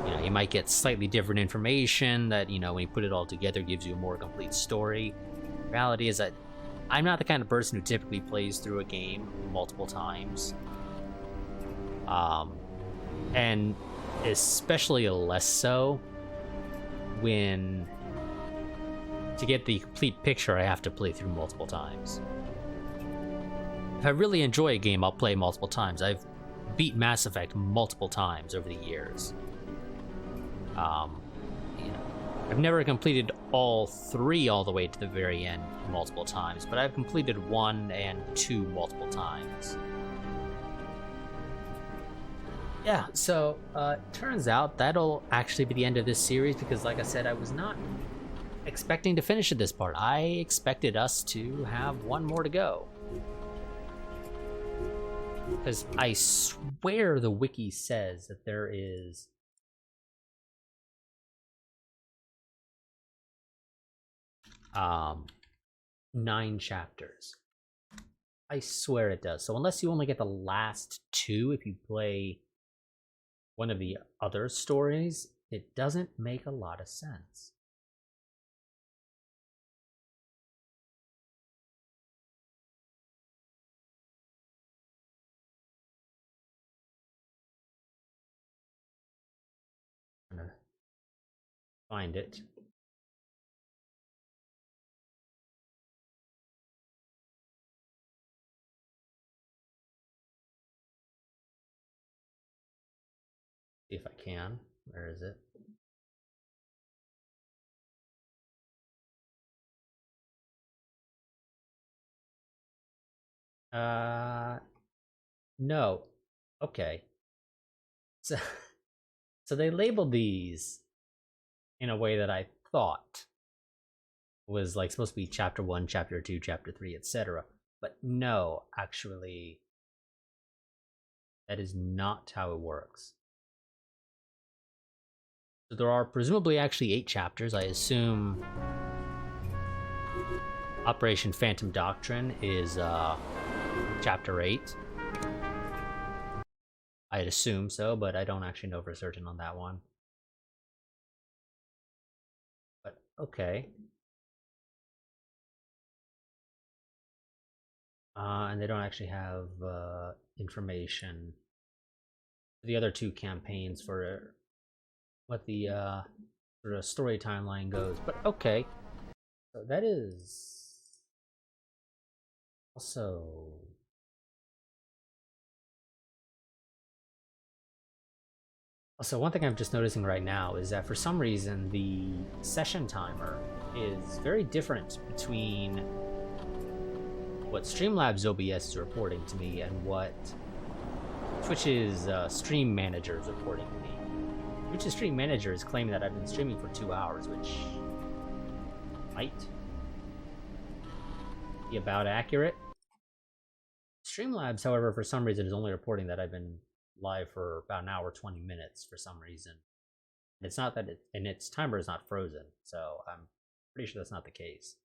You know, you might get slightly different information that, you know, when you put it all together gives you a more complete story. The reality is that I'm not the kind of person who typically plays through a game multiple times. And especially less so when, to get the complete picture, I have to play through multiple times. If I really enjoy a game, I'll play multiple times. I've beat Mass Effect multiple times over the years. You know, I've never completed all 3 all the way to the very end multiple times, but I've completed 1 and 2 multiple times. Yeah, so turns out that'll actually be the end of this series, because like I said, I was not expecting to finish at this part. I expected us to have 1 more to go. Because I swear the wiki says that there is 9 chapters. I swear it does. So unless you only get the last 2 if you play one of the other stories, it doesn't make a lot of sense. I'm gonna find it. See if I can. Where is it? No. Okay. So they labeled these in a way that I thought was like supposed to be chapter 1, chapter 2, chapter 3, etc. But no, actually, that is not how it works. So there are presumably actually 8 chapters. I assume Operation Phantom Doctrine is chapter 8. I'd assume so, but I don't actually know for certain on that one. But okay. And they don't actually have information for the other 2 campaigns for what the sort of story timeline goes. But okay. So that is also one thing I'm just noticing right now is that for some reason the session timer is very different between what Streamlabs OBS is reporting to me and what Twitch's stream manager is reporting to me. Twitch's stream manager is claiming that I've been streaming for 2 hours, which might be about accurate. Streamlabs, however, for some reason is only reporting that I've been live for about an hour 20 minutes for some reason. And it's not that and its timer is not frozen, so I'm pretty sure that's not the case.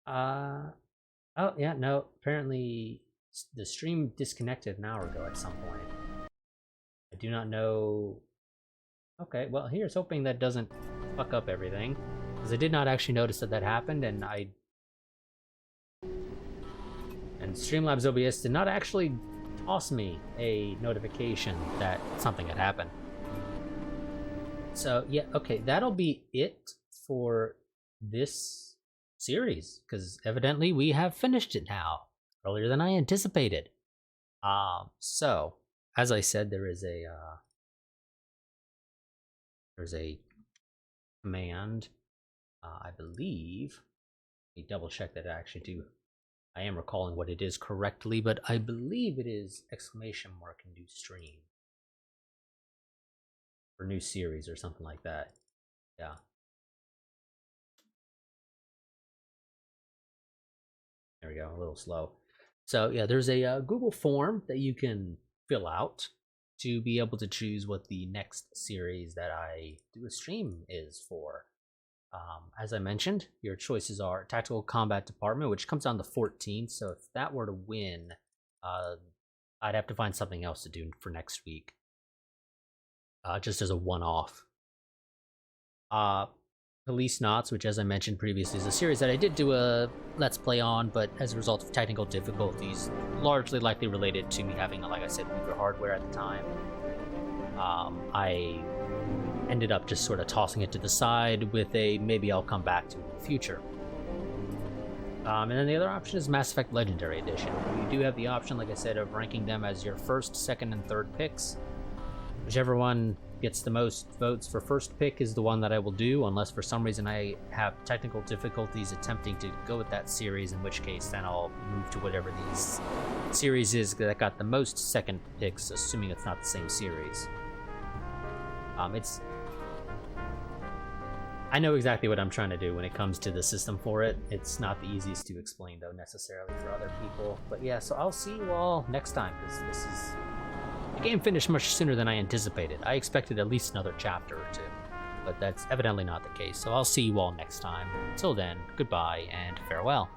Oh yeah, no, apparently the stream disconnected an hour ago at some point. I do not know. Okay, well, here's hoping that doesn't fuck up everything, because I did not actually notice that happened, and Streamlabs OBS did not actually toss me a notification that something had happened. So yeah, okay, that'll be it for this series, because evidently we have finished it now earlier than I anticipated. So as I said, there's a command, I believe. Let me double check that I am recalling what it is correctly, but I believe it is !new stream or new series or something like that. Yeah. There we go, a little slow. So yeah, there's a Google form that you can fill out to be able to choose what the next series that I do a stream is for. As I mentioned, your choices are Tactical Combat Department, which comes on the 14th. So if that were to win, I'd have to find something else to do for next week. Just as a one-off. Police Knots, which as I mentioned previously is a series that I did do a Let's Play on, but as a result of technical difficulties, largely likely related to me having, like I said, weaker hardware at the time, I ended up just sort of tossing it to the side with a maybe I'll come back to it in the future. And then the other option is Mass Effect Legendary Edition. You do have the option, like I said, of ranking them as your first, second, and third picks. Whichever one gets the most votes for first pick is the one that I will do, unless for some reason I have technical difficulties attempting to go with that series, in which case then I'll move to whatever these series is that got the most second picks, assuming it's not the same series. I know exactly what I'm trying to do when it comes to the system for it. It's not the easiest to explain, though, necessarily for other people. But yeah, so I'll see you all next time, because the game finished much sooner than I anticipated. I expected at least another chapter or two, but that's evidently not the case. So I'll see you all next time. Until then, goodbye and farewell.